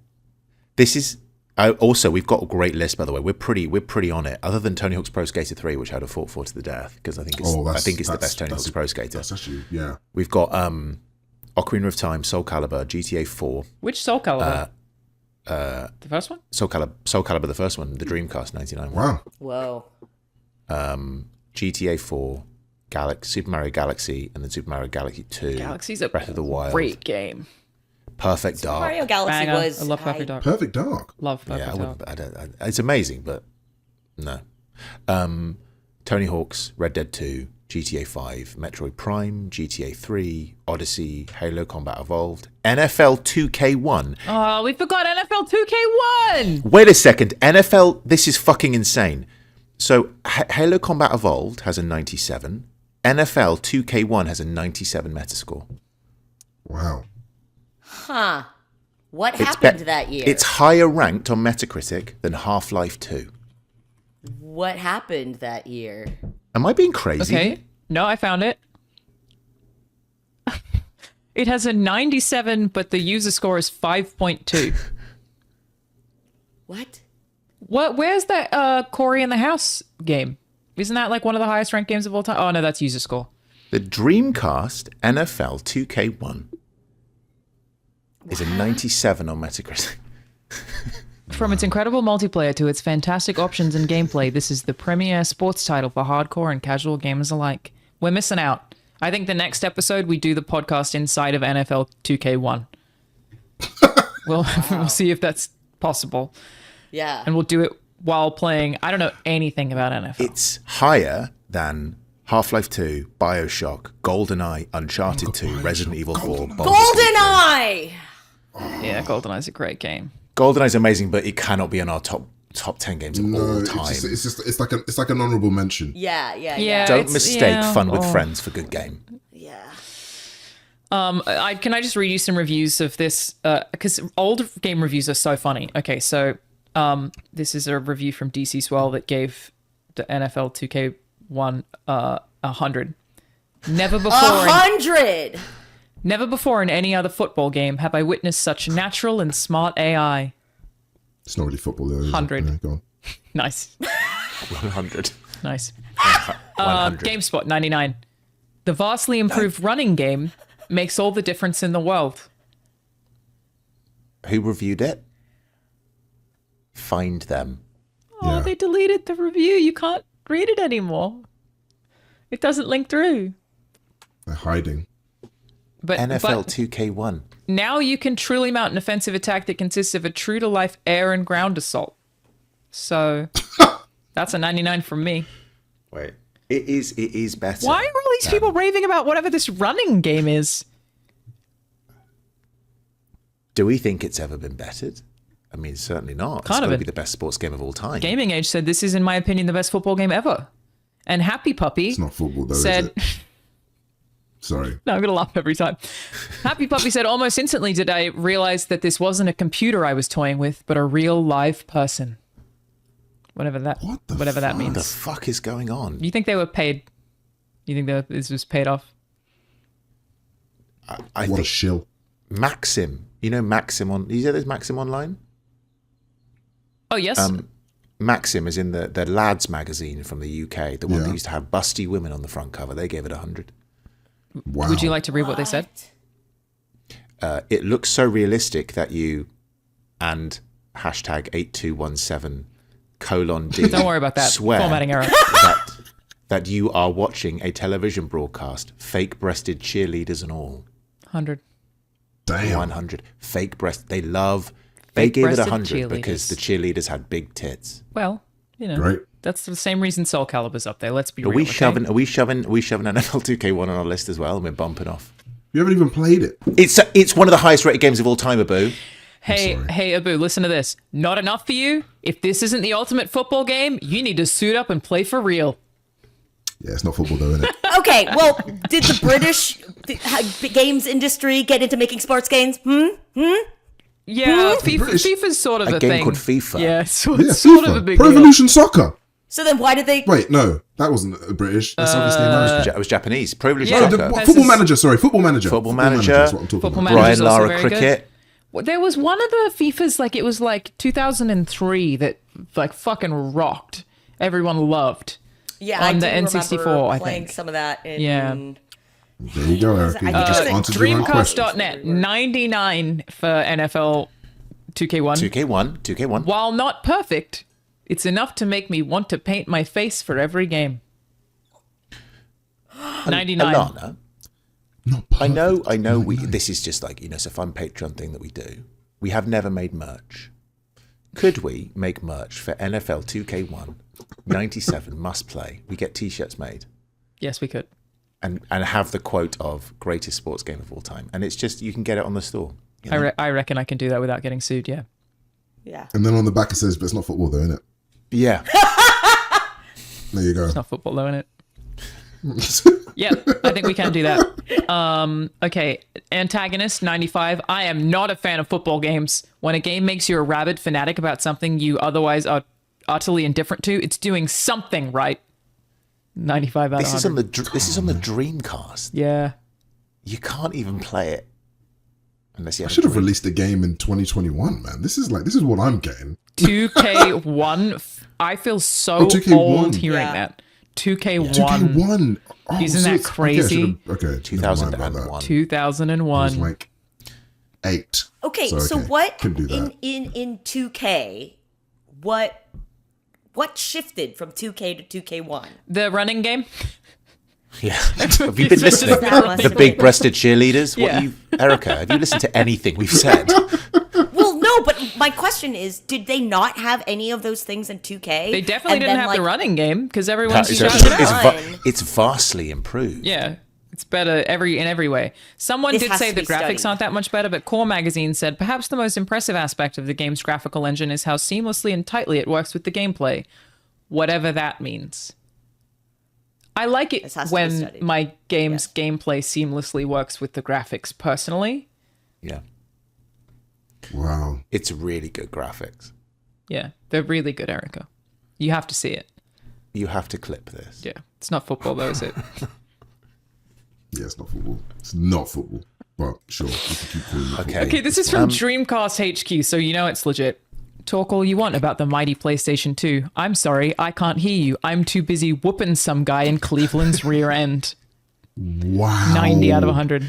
this is. Also, we've got a great list, by the way. We're pretty on it. Other than Tony Hawk's Pro Skater 3, which I'd have fought for to the death, because I think it's the best Tony Hawk's Pro Skater. That's actually, yeah. We've got Ocarina of Time, Soul Calibur, GTA 4, Which Soul Calibur? The first one. Soul Calibur, the first one, the Dreamcast 99 one. Wow. Whoa. GTA 4, Super Mario Galaxy, and then Super Mario Galaxy 2. Galaxy's a Breath of the Wild. great game. Perfect Dark. Mario Galaxy Banger. was. I love Perfect Dark. Perfect Dark. Love Yeah, Perfect Dark. I don't, it's amazing, but no. Tony Hawk's Red Dead 2, GTA 5, Metroid Prime, GTA 3, Odyssey, Halo Combat Evolved, NFL 2K1. Oh, we forgot NFL 2K1. Wait a second, NFL, this is fucking insane. So Halo Combat Evolved has a 97. NFL 2K1 has a 97 Metascore. Wow. Huh. What It's happened be- that year? It's higher ranked on Metacritic than Half-Life 2. What happened that year? Am I being crazy? Okay. No, I found it. It has a 97, but the user score is 5.2. What? What? Where's that Cory in the House game? Isn't that like one of the highest ranked games of all time? Oh no, that's user score. The Dreamcast NFL 2K1 is a 97 on Metacritic. From its incredible multiplayer to its fantastic options and gameplay, this is the premier sports title for hardcore and casual gamers alike. We're missing out. I think the next episode we do the podcast inside of NFL 2K1. We'll see if that's possible. Yeah. And we'll do it while playing. I don't know anything about NFL. It's higher than Half-Life 2, BioShock, GoldenEye, Uncharted 2, Resident Evil 4, GoldenEye! Yeah, GoldenEye's a great game. GoldenEye's amazing, but it cannot be on our top 10 games of all time. It's like an honorable mention. Yeah. Don't mistake fun with friends for good game. Yeah. Can I just read you some reviews of this? Because old game reviews are so funny. Okay, so this is a review from DC Swell that gave the NFL 2K1 100. Never before. 100! Never before in any other football game have I witnessed such natural and smart AI. It's not really football, though. 100. Yeah, go on. Nice. 100. Nice. 100. GameSpot 99. The vastly improved running game makes all the difference in the world. Who reviewed it? Find them. Oh, Yeah. they deleted the review. You can't read it anymore. It doesn't link through. They're hiding. But NFL 2K1. now you can truly mount an offensive attack that consists of a true-to-life air and ground assault. So that's a 99 from me. Wait. It is better. Why are all these people raving about whatever this running game is? Do we think it's ever been bettered? I mean, certainly not. Kind it's of got to it. be the best sports game of all time. Gaming Age said this is, in my opinion, the best football game ever. And Happy Puppy It's not football, though, said... is it? Sorry. No, I'm going to laugh every time. Happy Puppy said, almost instantly did I realize that this wasn't a computer I was toying with, but a real live person. Whatever that What that What the means. fuck is going on? You think they were paid? You think that this was paid off? I What a think shill. Maxim. You know Maxim on... You know there's Maxim Online? Oh, yes. Maxim is in the lads magazine from the UK, the one Yeah. that used to have busty women on the front cover. They gave it 100. Wow. Would you like to read what they said? It looks so realistic that you and hashtag 8217:D Don't worry about that. swear Formatting error. that you are watching a television broadcast, fake-breasted cheerleaders and all. 100. Damn. 100 fake breast. They gave it Fake-breasted 100 because cheerleaders. the cheerleaders had big tits. Well, you know, Right. that's the same reason Soul Calibur's up there. Let's be Are real. we okay? shoving NFL 2K1 on our list as well, and we're bumping off? You haven't even played it. It's one of the highest rated games of all time, Abu. Hey, Abu, listen to this. Not enough for you? If this isn't the ultimate football game, you need to suit up and play for real. Yeah, it's not football, though, isn't it? Okay, well, did the British games industry get into making sports games? Yeah, British- FIFA's sort of a game thing. called FIFA. Yeah, so Yeah, it's sort FIFA. of a big Pro deal. Evolution Soccer. So then why did they... Wait, no, that wasn't British. That's obviously American. It was Japanese. Pro Evolution Yeah. Soccer. Pez Football is- Manager, sorry, Football Manager. Football Manager. That's what I'm talking Football about. Manager's Brian also Lara very good. Cricket. Well, there was one of the FIFAs, like, it was like 2003 that, like, fucking rocked. Everyone loved. Yeah, on I the do N64, remember I playing think. some of that in... Yeah. There you go, Erica. You I just think answered your own question. Dreamcast.net, 99 for NFL 2K1. 2K1. While not perfect, it's enough to make me want to paint my face for every game. 99. Alana, Not I know. perfect. This is just like it's a fun Patreon thing that we do. We have never made merch. Could we make merch for NFL 2K1 97 must play? We get T-shirts made Yes, we could. and have the quote of greatest sports game of all time, and it's just you can get it on the store. you know? I reckon I can do that without getting sued, yeah. Yeah. And then on the back it says, but it's not football, though, isn't it? Yeah. There you go. It's not football, though, innit? Yep, I think we can do that. Okay, Antagonist 95. I am not a fan of football games. When a game makes you a rabid fanatic about something you otherwise are utterly indifferent to, it's doing something right. 95 out of This 100. is on the Dreamcast. Yeah. You can't even play it unless you I have. should have released a game in 2021, man. This is what I'm getting. 2K1. I feel so Oh, 2K1. old hearing Yeah. that. 2K1. 2K1. Oh, Isn't so that it's- crazy? Okay, 2001. 2001. I was like 8. Okay, so what Can do that. in 2K, what shifted from 2K to 2K1? The running game? Yeah. Have you been listening? That must The be- big-breasted cheerleaders. Yeah. Erica? Have you listened to anything we've said? Well, question is, did they not have any of those things in 2K? They definitely And didn't then, have the like, running game because everyone's It's, shouting it out. it's vastly improved. Yeah, it's better in every way. Someone This did has say to the be graphics studied. aren't that much better, but Core Magazine said perhaps the most impressive aspect of the game's graphical engine is how seamlessly and tightly it works with the gameplay, whatever that means. I like it This has to be when studied. my game's gameplay seamlessly works with the graphics personally. Yeah. Wow. It's really good graphics. Yeah, they're really good, Erika. You have to see it. You have to clip this. Yeah, it's not football though, is it? Yeah, it's not football. It's not football. But sure, we can keep calling it football. Okay. Okay, this is from Dreamcast HQ, so you know it's legit. Talk all you want about the mighty PlayStation 2. I'm sorry, I can't hear you. I'm too busy whooping some guy in Cleveland's rear end. Wow. 90 out of 100.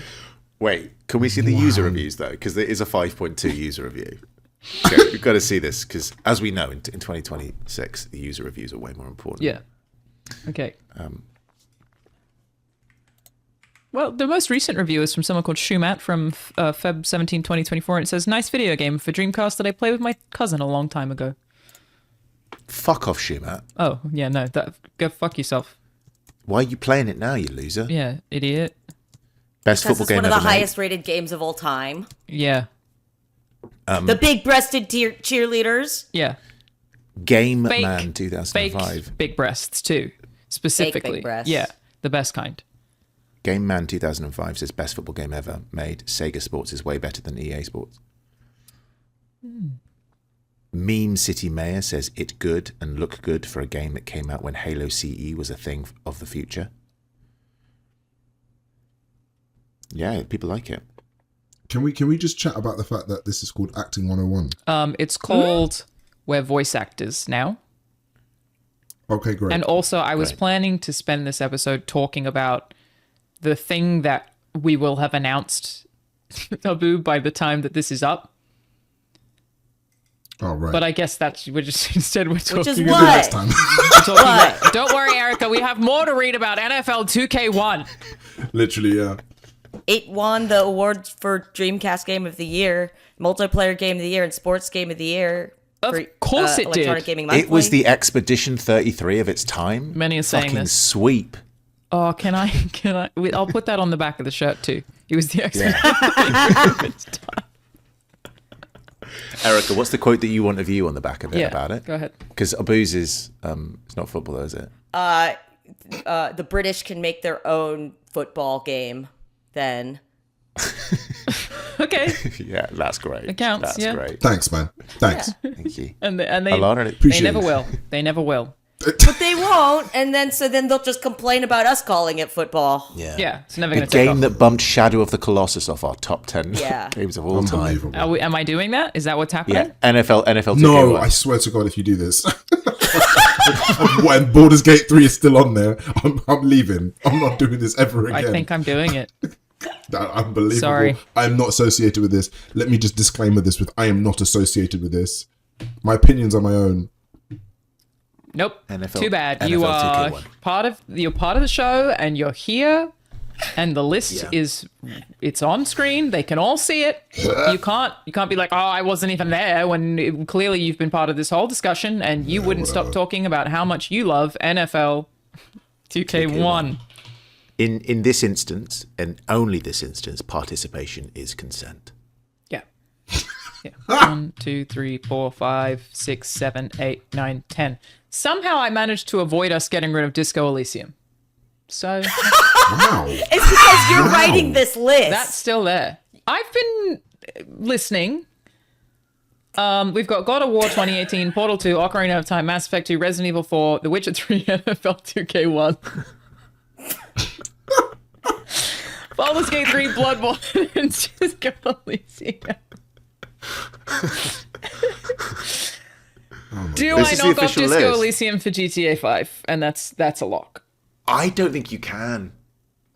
Wait, can we see the user reviews though? Because there is a 5.2 user review. Okay, we've got to see this because, as we know, in 2026, the user reviews are way more important. Yeah. Okay. Well, the most recent review is from someone called Shumat from Feb 17, 2024, and it says, nice video game for Dreamcast that I played with my cousin a long time ago. Fuck off, Schumacher. Oh, yeah, no, go fuck yourself. Why are you playing it now, you loser? Yeah, idiot. Best Because football it's game one of the ever made. highest rated games of all time. Yeah. The big-breasted cheerleaders. Yeah. Game Fake, Man 2005. Fake big breasts, too. Specifically. breasts. Yeah, the best kind. Game Man 2005 says best football game ever made. Sega Sports is way better than EA Sports. Meme City Mayor says it good and look good for a game that came out when Halo CE was a thing of the future. Yeah, people like it. Can we just chat about the fact that this is called Acting 101? It's called We're Voice Actors Now. Okay, great. And also, I was Great. planning to spend this episode talking about the thing that we will have announced, Abu, by the time that this is up. Oh, right. But I guess we're just instead we're talking Which is about what? Next time. What? Don't worry, Erica. We have more to read about NFL 2K1. Literally, yeah. It won the award for Dreamcast Game of the Year, Multiplayer Game of the Year, and Sports Game of the Year. Of for, course it Electronic did. Gaming Monthly. It was the Expedition 33 of its time. Many are saying Fucking this. sweep. Oh, can I? I'll put that on the back of the shirt too. It was the expert. Erica, what's the quote that you want a view on the back of it about it? Go ahead. Because Abu's is, it's not football though, is it? The British can make their own football game then. Okay. Yeah, that's great. It counts, That's yeah. great. Thanks, man. Thanks. Thank you. And they Alana, Appreciate never it. will. They never will. But they won't, and then they'll just complain about us calling it football. yeah. Yeah, it's never The going to take game off. that bumped Shadow of the Colossus off our top 10 Yeah. games of all time. Unbelievable. Am I doing that? Is that what's happening? Yeah, NFL 2K1. No, I swear to God, if you do this, when Baldur's Gate 3 is still on there, I'm leaving. I'm not doing this ever again. I think I'm doing it. Unbelievable. Sorry. I'm not associated with this. Let me just disclaimer this with I am not associated with this. My opinions are my own. Nope. NFL Too bad. NFL You are 2K1. you're part of the show, and you're here, and the list it's on screen. They can all see it. You can't be like, oh, I wasn't even there, when clearly you've been part of this whole discussion, and you wouldn't stop talking about how much you love NFL 2K1. In this instance, and only this instance, participation is consent. Yeah. Yeah. 1, 2, 3, 4, 5, 6, 7, 8, 9, 10. Somehow I managed to avoid us getting rid of Disco Elysium. So Wow. It's because you're writing this list. that's still there. I've been listening. We've got God of War 2018, Portal 2, Ocarina of Time, Mass Effect 2, Resident Evil 4, The Witcher 3, NFL 2K1. Baldur's Gate 3, Bloodborne, and Disco Elysium. Do This I is the knock off official Disco list. Elysium for GTA 5? And that's a lock. I don't think you can.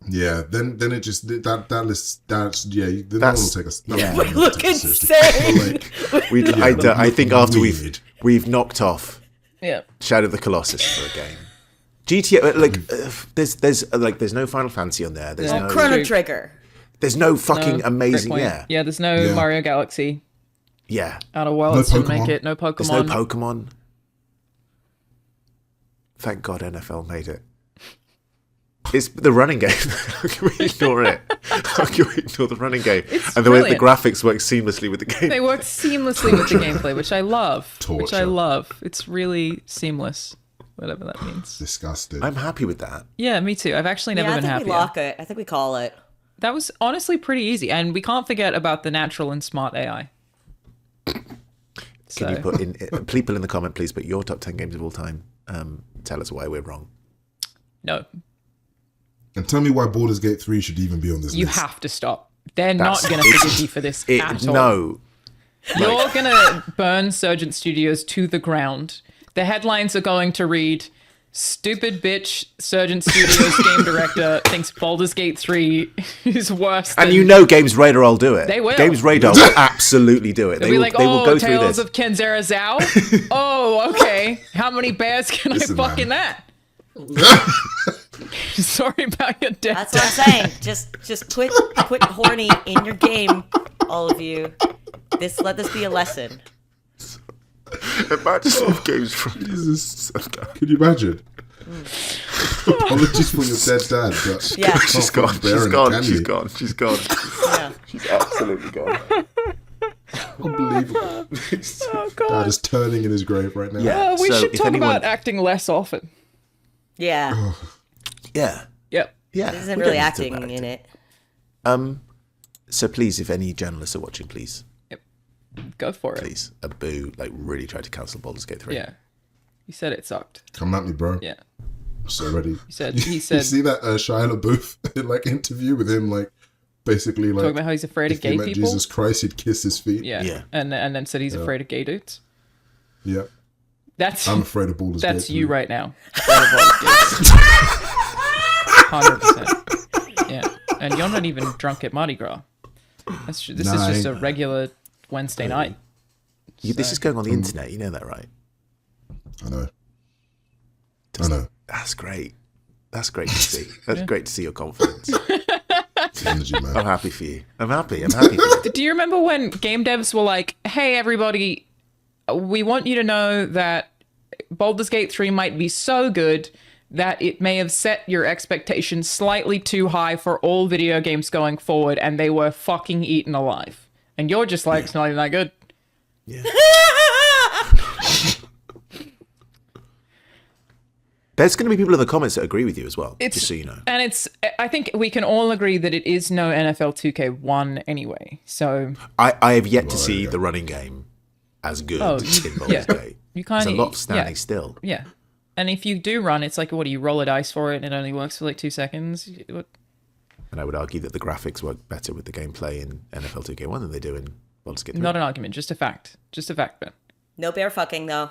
Yeah, then it just that list that's no one will That's- take us. yeah. No one will Look take us seriously. insane. Like, We, Yeah, I think look after weird. we've knocked off Yeah. Shadow of the Colossus for a game. GTA, there's no Final Fantasy on there. There's Yeah. no Chrono Trigger. there's no fucking Great amazing. point. Yeah, Yeah, there's no Yeah. Mario Galaxy. Yeah. Outer Worlds didn't make Pokemon. it. No There's no Pokemon. Pokemon. Thank God NFL made it. It's the running game. How can we ignore it? How can we ignore the running game? It's And the way the brilliant. graphics work seamlessly with the game. They work seamlessly with the gameplay, which I love. Which I Torture. love. It's really seamless, whatever that means. Disgusting. I'm happy with that. Yeah, me too. I've actually never Yeah, I been think we happier. lock it. I think we call it. That was honestly pretty easy, and we can't forget about the natural and smart AI. Can you put in people in the comment, please? Put your top 10 games of all time. Tell us why we're wrong. No, And tell me why Baldur's Gate 3 should even be on this you list. have to stop. They're That's- not going to it's- forgive you for this at all. No. You're going to burn Surgeon Studios to the ground. The headlines are going to read, "Stupid bitch, Surgeon Studios game director thinks Baldur's Gate 3 is worse than..." And you know Games Radar will do it. They will. Games Radar will absolutely do it. They'll be like, they will "Oh, go through Tales this. of Kenzera Zhao? Oh, okay. How many bears can Listen, I fuck man. in that?" Sorry about your death. That's what I'm saying. Just put horny in your game, all of you. Let this be a lesson. Imagine if Games Radar. Jesus. Could you imagine? Apologies for your dead dad, but Yeah. She's can't gone. bear She's in a gone. candy. She's gone. She's gone. Yeah. She's absolutely gone. Unbelievable. Oh, God. Dad is turning in his grave right now. Yeah. We So should if talk anyone- about acting less often. Yeah. Yeah. Yep. Yeah. This isn't we really don't need to talk acting about in it. it. So please, if any journalists are watching, please, Go for it. please, Abu really tried to cancel Baldur's Gate 3. Yeah. He said it sucked. Come at me, bro. Yeah. I'm so ready. He said You see that Shia LaBeouf interview with him, basically talking about how he's afraid of if he gay met people. Jesus Christ, he'd kiss his feet. Yeah. Yeah. And then said he's afraid of gay dudes. Yeah. That's I'm afraid of Baldur's Gate. that's you 3. right now. Afraid of Baldur's Gate. 100%. Yeah. And you're not even drunk at Mardi Gras. This is just a regular Wednesday night. This is going on the internet. You know that, right? I know. I know. That's great. That's great to see. That's great to see your confidence. It's energy, man. I'm happy for you. I'm happy. I'm happy for you. Do you remember when game devs were like, "Hey, everybody, we want you to know that Baldur's Gate 3 might be so good that it may have set your expectations slightly too high for all video games going forward," and they were fucking eaten alive. And you're just like, "It's not even that good." Yeah. There's going to be people in the comments that agree with you as well, just so you know. And I think we can all agree that it is no NFL 2K1 anyway. So I have yet to see the running game as good Oh, in Baldur's yeah. Gate. You There's kinda- a lot standing yeah. still. yeah. And if you do run, it's like, what do you roll a dice for it and it only works for 2 seconds? And I would argue that the graphics work better with the gameplay in NFL 2K1 than they do in Baldur's Gate 3. Not an argument, just a fact. Just a fact, Ben. No bear fucking though.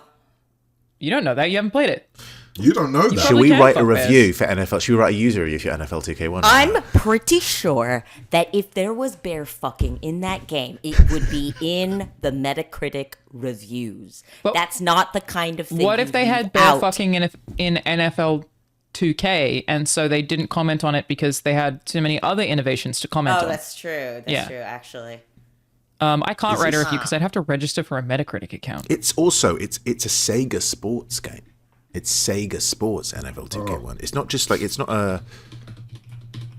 You don't know that. You haven't played it. You don't know that. Should probably we can write a fuck review bears. for NFL? Should we write a user review for NFL 2K1? I'm pretty sure that if there was bear fucking in that game, it would be in the Metacritic reviews. But That's not the kind of thing. What you if they leave had bear out. fucking in NFL 2K and so they didn't comment on it because they had too many other innovations to comment Oh, on? that's true. That's Yeah. true, actually. I can't Is write a this- review because I'd have to register for a Metacritic account. It's also it's a Sega Sports game. It's Sega Sports NFL 2K1. It's not just it's not a.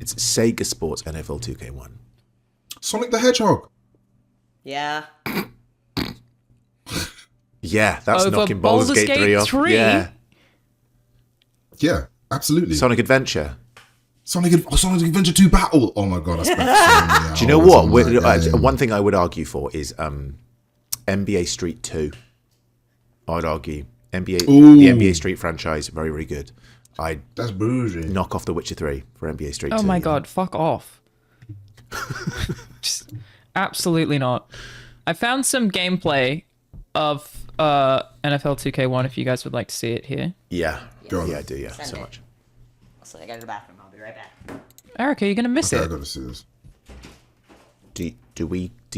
It's Sega Sports NFL 2K1. Sonic the Hedgehog. Yeah. Yeah, that's Over knocking Baldur's Baldur's Gate Gate 3 off. 3? Yeah, Yeah, absolutely. Sonic Adventure. Sonic Adventure 2 Battle. Oh my god, I spent so many hours. Do you know what? on that game. One thing I would argue for is NBA Street 2. I'd argue NBA, Ooh. the NBA Street franchise, very, very good. I'd That's bougie. knock off The Witcher 3 for NBA Street 2. Oh my you know? god, fuck off. Just absolutely not. I found some gameplay of NFL 2K1 if you guys would like to see it here. Yeah. Go on. Yeah, I do, yeah, Send so it. much. So I got to the bathroom. I'll be right back. Erica, you're gonna miss Okay, I it. gotta see this. Do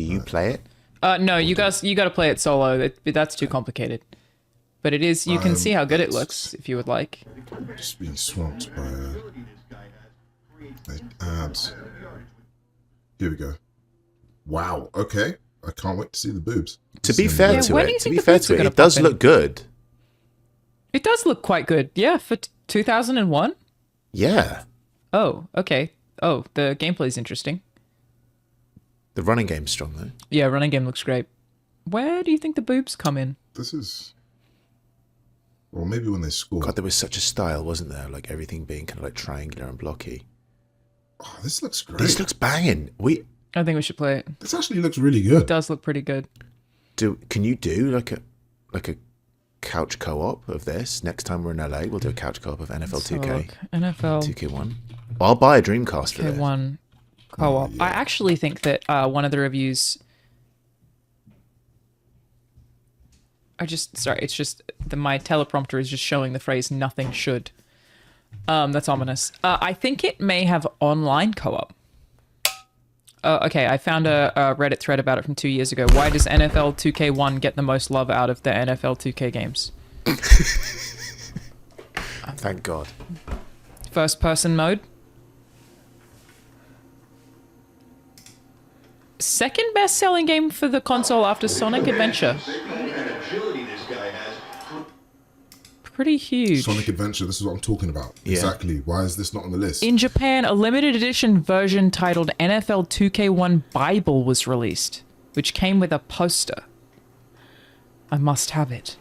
you play it? No, you gotta play it solo. That's too complicated. But it is, you can see how good it looks if you would like. Just being swamped by ads. Here we go. Wow. Okay. I can't wait to see the boobs. To be fair to when do you it, think the boobs are gonna it does pop in? look good. It does look quite good. Yeah, for 2001. Yeah. Oh, okay. Oh, the gameplay's interesting. The running game's strong, though. Yeah, running game looks great. Where do you think the boobs come in? This is. Well, maybe when they score. God, there was such a style, wasn't there? Like everything being kind of like triangular and blocky. Oh, this looks great. This looks banging. I think we should play it. This actually looks really good. It does look pretty good. Can you do like a couch co-op of this next time we're in LA? We'll do a couch co-op of NFL Let's have a 2K, look. NFL 2K1. I'll buy a Dreamcast for this. 2K1 co-op. I actually think that one of the reviews. It's just my teleprompter is just showing the phrase "nothing should." That's ominous. I think it may have online co-op. Okay, I found a Reddit thread about it from 2 years ago. Why does NFL 2K1 get the most love out of the NFL 2K games? Thank God. First person mode. Second best selling game for the console after Sonic Adventure. Pretty huge. Sonic Adventure, this is what I'm talking about. Yeah. Exactly. Why is this not on the list? In Japan, a limited edition version titled NFL 2K1 Bible was released, which came with a poster. I must have it.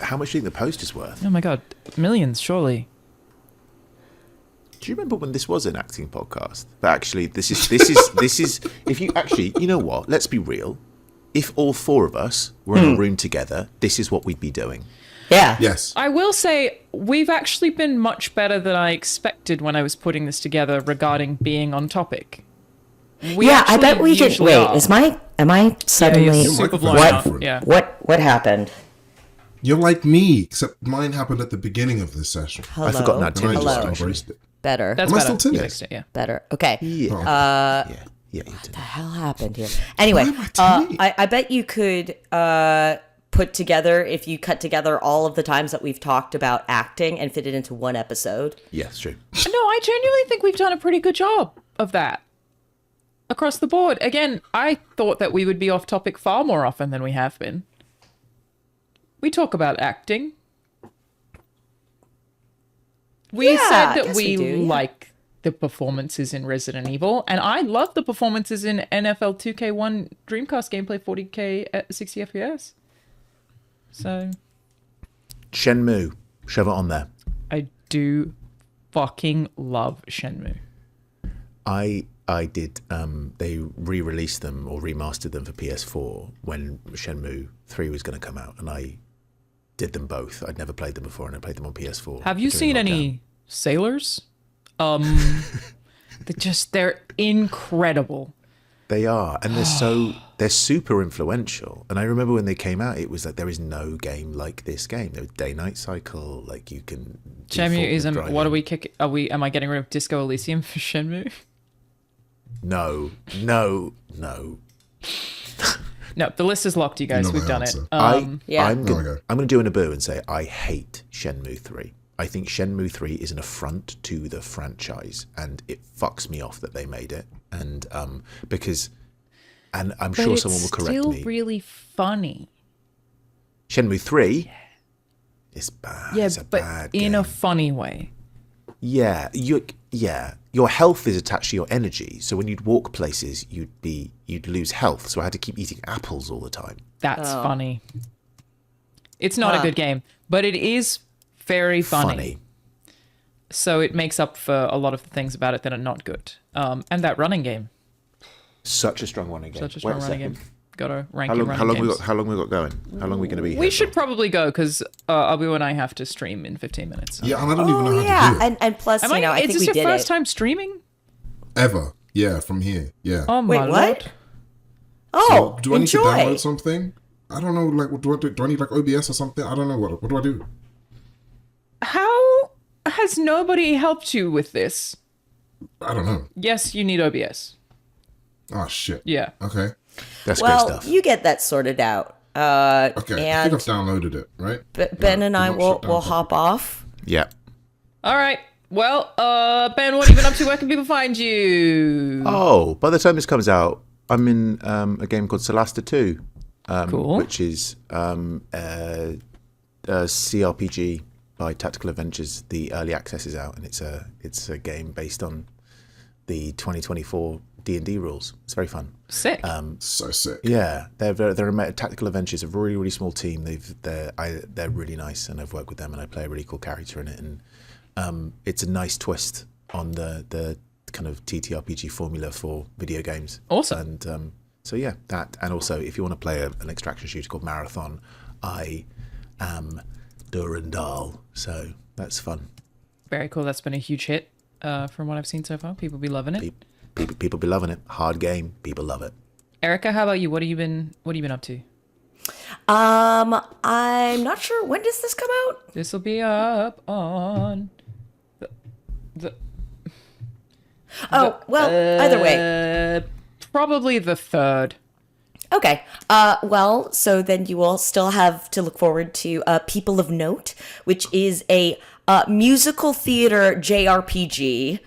How much do you think the poster's worth? Oh my god, millions, surely. Do you remember when this was an acting podcast? But actually, this is. If you actually, you know what? Let's be real. If all four of us were in a room together, this is what we'd be doing. Yeah. Yes. I will say, we've actually been much better than I expected when I was putting this together regarding being on topic. I bet we did. Wait, am I suddenly? you're super blown What? out. Yeah. What happened? You're like me, except mine happened at the beginning of this session. Hello. I forgot now. And I Timmy just just Hello. mentioned. embraced it. Better. That's Am I better. still You Timmy? fixed it, yeah. Better. Okay. Yeah. Yeah, you did. The hell happened here? Anyway, Why am I Timmy? I bet you could put together, if you cut together all of the times that we've talked about acting and fit it into one episode. Yeah, it's true. No, I genuinely think we've done a pretty good job of that. Across the board. Again, I thought that we would be off topic far more often than we have been. We talk about acting. We Yeah, said I that guess we we do, yeah. like the performances in Resident Evil, and I love the performances in NFL 2K1 Dreamcast gameplay 40k at 60 FPS. So, Shenmue. Shove it on there. I do fucking love Shenmue. I did. They re-released them or remastered them for PS4 when Shenmue 3 was going to come out, and I did them both. I'd never played them before, and I played them on PS4. Have you during seen lockdown. any sailors? They're incredible. They are, and they're super influential. And I remember when they came out, it was like there is no game like this game. There was day-night cycle, like you can. do Shenmue forklift is driving. what are we kick? Am I getting rid of Disco Elysium for Shenmue? No. No, the list is locked, you guys. You know We've my done answer. it. Yeah. I'm Okay. gonna do an Abu and say I hate Shenmue 3. I think Shenmue 3 is an affront to the franchise, and it fucks me off that they made it. And because, and I'm But sure it's someone will correct still me. really funny. Shenmue 3 is bad. Yeah, it's a but bad in game. a funny way. Your health is attached to your energy. So when you'd walk places, you'd lose health. So I had to keep eating apples all the time. That's funny. It's not a good game, but it is very funny. So it makes up for a lot of the things about it that are not good. And that running game, Such a strong running game. such a strong Wait running second. game. Got to rank How your long? running games. How long we got going? How long are we going to be here? We for? should probably go because Abu and I have to stream in 15 minutes. Yeah, and I don't even know Oh how yeah, to do it. and plus, Am you know, I is think this we your did first it. time streaming? Ever. Yeah, from here. Yeah. Oh Wait, my what? lord. Oh, Do I need enjoy. to download something? I don't know. Like, what do I do? Do I need like OBS or something? I don't know. What do I do? How has nobody helped you with this? I don't know. Yes, you need OBS. Oh shit. Yeah. Okay. That's Well, great stuff. you get that sorted out. Okay. I And think I've downloaded it. Right. Ben and I Do not will shut down will properly. hop off. Yeah. All right. Well, Ben, what have you been up to? Where can people find you? Oh, by the time this comes out, I'm in a game called Solasta 2, Cool. which is a CRPG by Tactical Adventures. The early access is out, and it's a game based on the 2024 D&D rules. It's very fun. Sick. So sick. Yeah, they're Tactical Adventures, a really really small team. They're really nice, and I've worked with them, and I play a really cool character in it, and it's a nice twist on the kind of TTRPG formula for video games. Awesome. And so yeah, that, and also if you want to play an extraction shooter called Marathon, I am Durandal, so that's fun. Very cool. That's been a huge hit from what I've seen so far. People be loving it. People be loving it. Hard game, people love it. Erika, how about you? What have you been up to? I'm not sure. When does this come out? This will be up on Either way. Probably the 3rd. Okay. Well, so then you will still have to look forward to People of Note, which is a musical theater JRPG,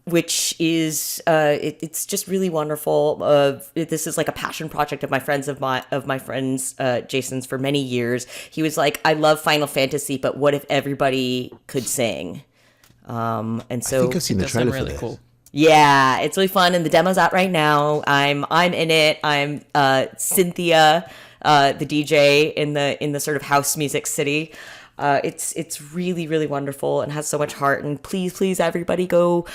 which is it's just really wonderful. This is like a passion project of my friends Jason's for many years. He was like, I love Final Fantasy, but what if everybody could sing? And so I think I've seen the Does sound trailer for really this. cool. yeah, it's really fun, and the demo's out right now. I'm in it. I'm Cynthia, the DJ in the sort of house music city. It's really really wonderful and has so much heart. And please everybody go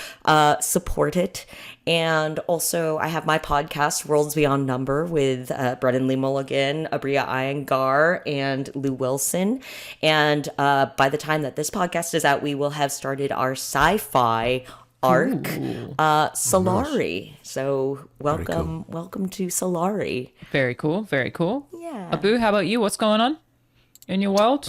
support it. And also I have my podcast Worlds Beyond Number with Brennan Lee Mulligan, Abria Iyengar, and Lou Wilson. And by the time that this podcast is out, we will have started our sci-fi arc, Solari. So welcome to Solari. Very cool. Very cool. Yeah. Abu, how about you? What's going on in your world?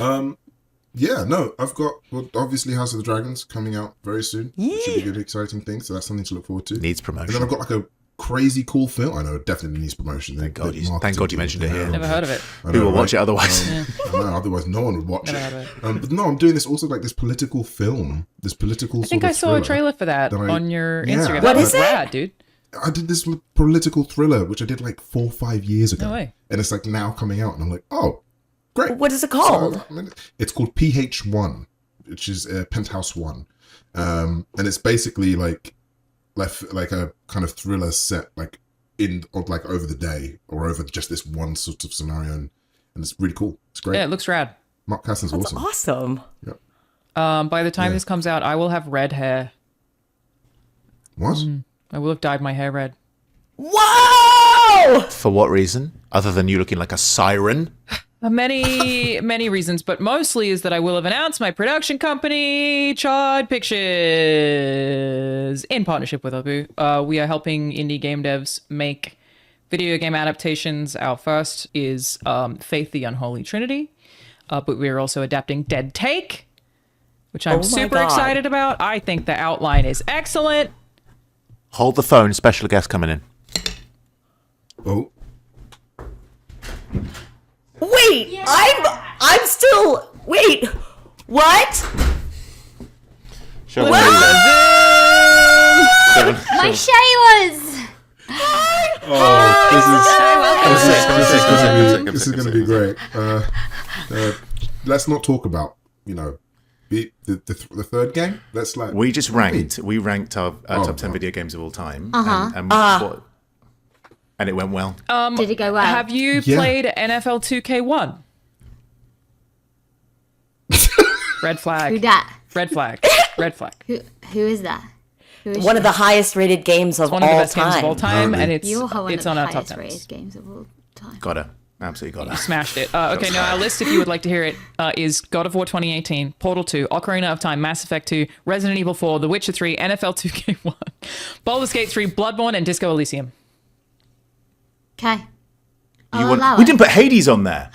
Yeah, no, I've got obviously House of the Dragons coming out very soon. It should be a good, exciting thing. So that's something to look forward to. Needs And promotion. then I've got like a crazy cool film. I know it definitely needs promotion. Thank God you mentioned it here. Never heard of it. Who will watch it otherwise? I know, otherwise no one would watch Never it. heard of But no, I'm doing this also like this political film. This political. I think I saw a trailer for that on your Instagram. What That was is it? rad, dude. I did this political thriller, which I did like 4 or 5 years ago. No way. And it's like now coming out, and I'm like, oh, great. What is it called? So, it's called PH1, which is Penthouse 1. And it's basically like a kind of thriller set like over the day or over just this one sort of scenario. And it's really cool. It's great. Yeah, it looks rad. Mark Caston's That's awesome. awesome. Yeah. By the time this comes out, I will have red hair. What? I will have dyed my hair red. Whoa! For what reason? Other than you looking like a siren? Many reasons, but mostly is that I will have announced my production company, Chard Pictures, in partnership with Abu. We are helping indie game devs make video game adaptations. Our first is Faith the Unholy Trinity, but we are also adapting Dead Take, which I'm Oh my super God. excited about. I think the outline is excellent. Hold the phone. Special guest coming in. Oh. Wait, I'm still. Wait, what? Show Whoa! My Shaylas! This is going to be great. Let's not talk about, the third game. Let's like We just ranked. We ranked our top 10 video games of all time. And it went well. Did it go well? Have you Yeah. played NFL 2K1? Red flag. Who dat? Red flag. Red flag. Who is that? Who is One of the highest rated games of One of the all best games of all time. time, and it's You're one it's of on the our top highest 10. rated games of all time. Got her. Absolutely got her. Smashed it. Okay, now our list, if you would like to hear it, is God of War 2018, Portal 2, Ocarina of Time, Mass Effect 2, Resident Evil 4, The Witcher 3, NFL 2K1, Baldur's Gate 3, Bloodborne, and Disco Elysium. Okay. We didn't put Hades on there.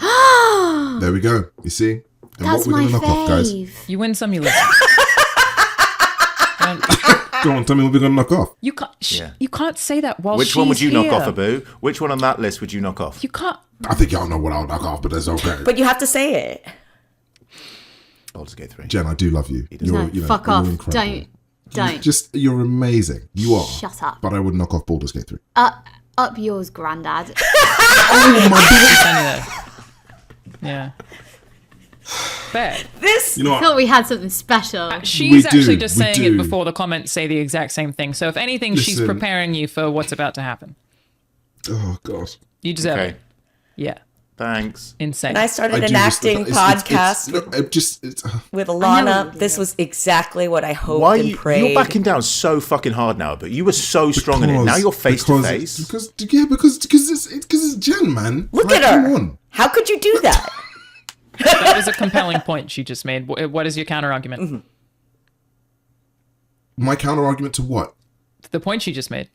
There we go. You see? And That's what we're my gonna knock off, guys? fave. You win some, you lose. Go on, tell me what we're gonna knock off. You can't. Yeah. You can't say that while Which one would she's you knock here. off, Abu? Which one on that list would you knock off? You can't. I think y'all know what I'll knock off, but that's okay. But you have to say it. Baldur's Gate 3. Jen, I do love you. No, fuck you're off. incredible. Don't. You're amazing. You are. Shut up. But I would knock off Baldur's Gate 3. Up yours, Grandad. Oh my god. Yeah. Fair. This You know I what? thought we had something special. She's do, actually just we saying do. it before the comments say the exact same thing. So if anything, she's Listen. preparing you for what's about to happen. Oh god. You deserve Okay. it. Yeah. Thanks. Insane. and I started I an do just- acting podcast look, it just it's, with I know Alana. you do. This was exactly what I hoped Why and you, prayed. you're backing down so fucking hard now? But you were so strong in it. Now you're face to face. Because it's Jen, man. Look Like, at her. come on. How could you do that? That was a compelling point she just made. What is your counter argument? Mm-hmm. My counter argument to what? The point she just made.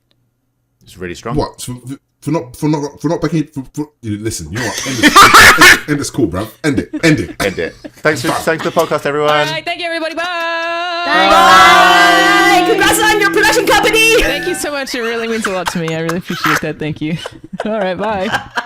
It's really strong. What for not backing? Listen, you know what? End this call, bro. End it. End it. Thanks for the podcast, everyone. All right. Thank you, everybody. Bye. Bye. Congrats on your production company. Thank you so much. It really means a lot to me. I really appreciate that. Thank you. All right. Bye.